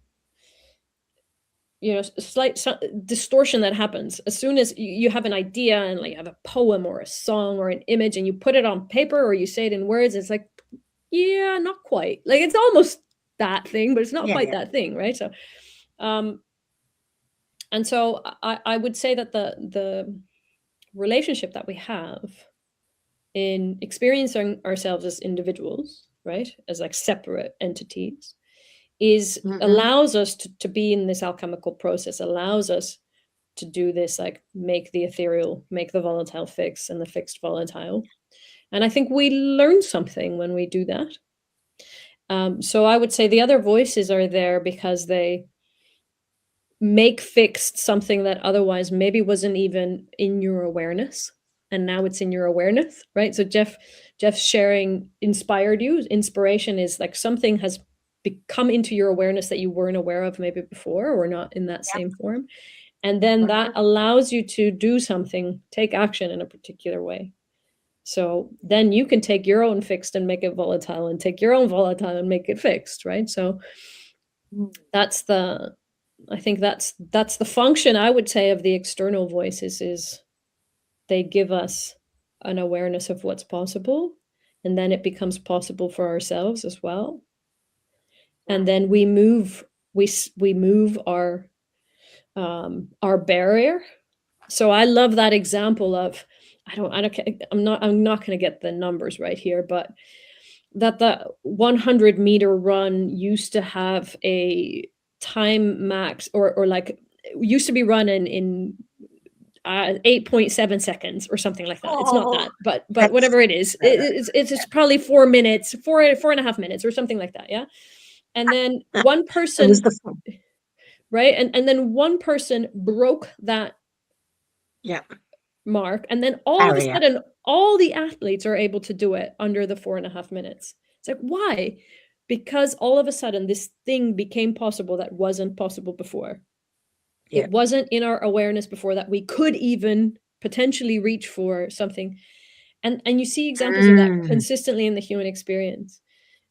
Speaker 3: distortion that happens as soon as you have an idea, and like you have a poem or a song or an image, and you put it on paper or you say it in words. It's like, yeah, not quite. Like it's almost that thing, but it's not quite that thing, right? So, and so I would say that the relationship that we have in experiencing ourselves as individuals, right, as like separate entities, allows us to be in this alchemical process, allows us to do this, like make the ethereal, make the volatile fix, and the fixed volatile. And I think we learn something when we do that. So I would say the other voices are there because they make fixed something that otherwise maybe wasn't even in your awareness, and now it's in your awareness, right? So Jeff's sharing inspired you. Inspiration is like something has come into your awareness that you weren't aware of maybe before, or not in that same form, and then that allows you to do something, take action in a particular way. So then you can take your own fixed and make it volatile, and take your own volatile and make it fixed, right? So I think that's the function, I would say, of the external voices, is they give us an awareness of what's possible, and then it becomes possible for ourselves as well. and then we move our barrier. So I love that example of, I'm not going to get the numbers right here, but that the 100-meter run used to have a time max, or like used to be run in 8.7 seconds or something like that. It's not that, but whatever it is, it's probably 4 minutes, 4.5 minutes or something like that. Yeah. And then one person, right. And then one person broke that mark. And then all of a sudden, all the athletes are able to do it under the 4.5 minutes. It's like, why? Because all of a sudden this thing became possible that wasn't possible before. It wasn't in our awareness before that we could even potentially reach for something. And you see examples of that consistently in the human experience,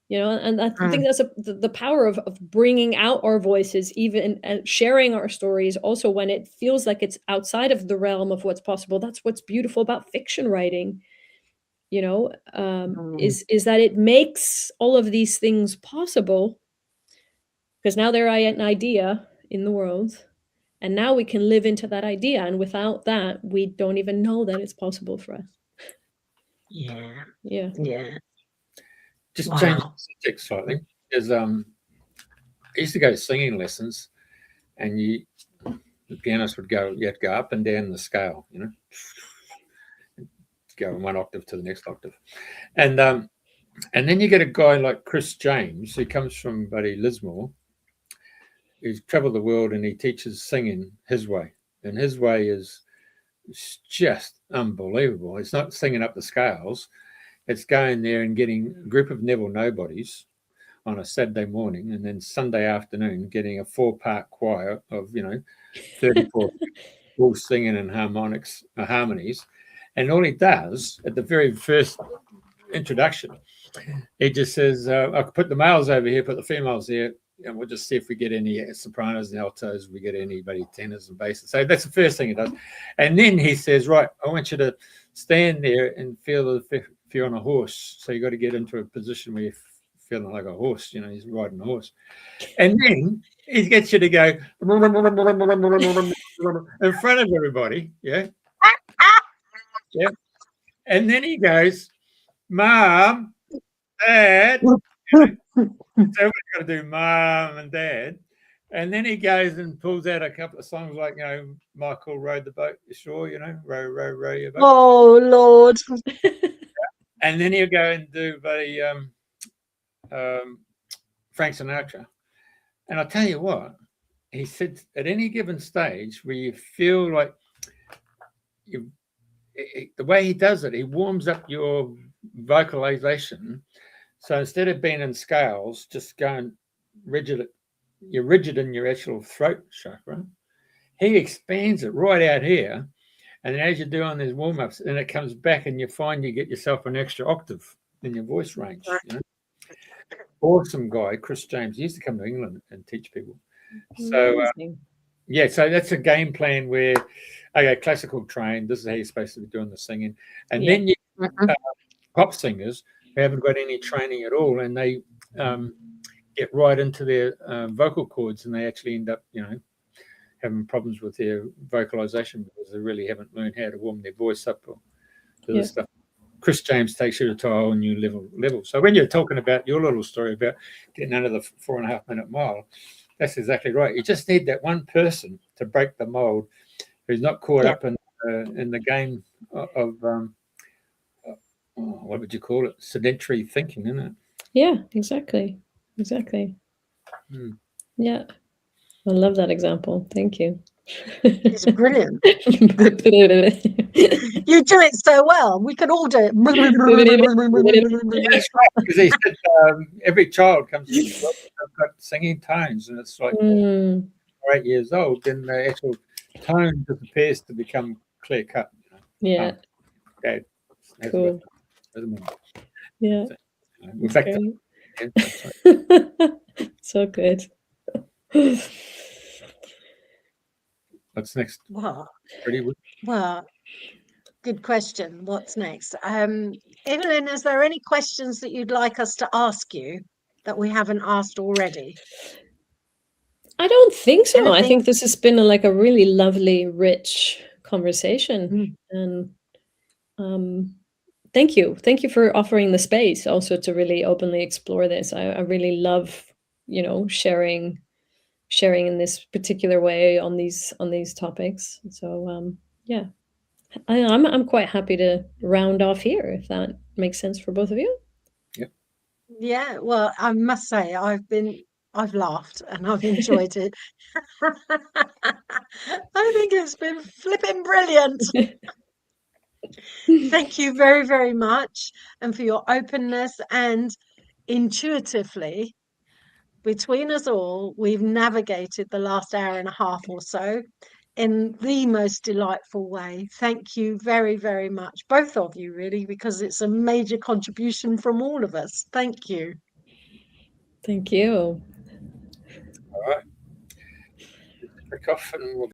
Speaker 3: you know, and I think that's the power of bringing out our voices, even and sharing our stories also when it feels like it's outside of the realm of what's possible. That's what's beautiful about fiction writing, you know, is that it makes all of these things possible because now they're an idea in the world. And now we can live into that idea. And without that, we don't even know that it's possible for us.
Speaker 2: Yeah.
Speaker 1: Just change the subject slightly. Is I used to go to singing lessons, and the pianist would go, you have to go up and down the scale, you know, go one octave to the next octave, and then you get a guy like Chris James, who comes from Buddy Lismore. He's traveled the world and he teaches singing his way, and his way is just unbelievable. It's not singing up the scales. It's going there and getting a group of Neville nobodies on a Saturday morning, and then Sunday afternoon getting a 4-part choir of, you know, 34 all singing and harmonies. And all he does at the very first introduction, he just says, I could put the males over here, put the females here, and we'll just see if we get any sopranos and altos, we get anybody tenors and basses. So that's the first thing he does. And then he says, right, I want you to stand there and feel if you're on a horse. So you got to get into a position where you're feeling like a horse, you know, he's riding a horse. And then he gets you to go in front of everybody, yeah. And then he goes, Mom, Dad. So we've got to do Mom and Dad. And then he goes and pulls out a couple of songs like, you know, Michael rowed the boat ashore, you know, row your boat.
Speaker 2: Oh, Lord.
Speaker 1: And then he'll go and do Frank Sinatra. And I'll tell you what, he said at any given stage where you feel like the way he does it, he warms up your vocalization. So instead of being in scales, just going rigid, you're rigid in your actual throat chakra. He expands it right out here. And then as you're doing these warm-ups, then it comes back and you find you get yourself an extra octave in your voice range. You know? Awesome guy, Chris James. He used to come to England and teach people. So, so that's a game plan where, okay, classical trained, this is how you're supposed to be doing the singing. And then you pop singers who haven't got any training at all, and they get right into their vocal cords, and they actually end up, you know, having problems with their vocalization because they really haven't learned how to warm their voice up or do this stuff. Chris James takes you to a whole new level. So when you're talking about your little story about getting under the 4.5 minute mile, that's exactly right. You just need that one person to break the mold who's not caught up in the game of what would you call it? Sedentary thinking, isn't it?
Speaker 3: Yeah, exactly. Yeah. I love that example. Thank you.
Speaker 2: It's brilliant. You do it so well. We could all do it.
Speaker 1: That's right, because he said every child comes in, they've got singing tones, and it's like 8 years old, then the actual tone disappears to become clear cut. You know?
Speaker 3: Yeah. Cool. Yeah.
Speaker 1: So, we're back
Speaker 3: to so good.
Speaker 1: What's next?
Speaker 2: Well, good question. What's next? Eveline, is there any questions that you'd like us to ask you? that we haven't asked already?
Speaker 3: I don't think so. I
Speaker 2: Anything?
Speaker 3: think this has been like a really lovely, rich conversation. And thank you. Thank you for offering the space also to really openly explore this. I really love, sharing in this particular way on these topics. So yeah, I'm quite happy to round off here, if that makes sense for both of you.
Speaker 1: Yep.
Speaker 2: Yeah, well, I must say I've laughed and I've enjoyed it. I think it's been flipping brilliant. Thank you very, very much, and for your openness, and intuitively, between us all, we've navigated the last hour and a half or so in the most delightful way. Thank you very, very much, both of you, really, because it's a major contribution from all of us. Thank you.
Speaker 3: Thank you.
Speaker 1: All right. Click off and we'll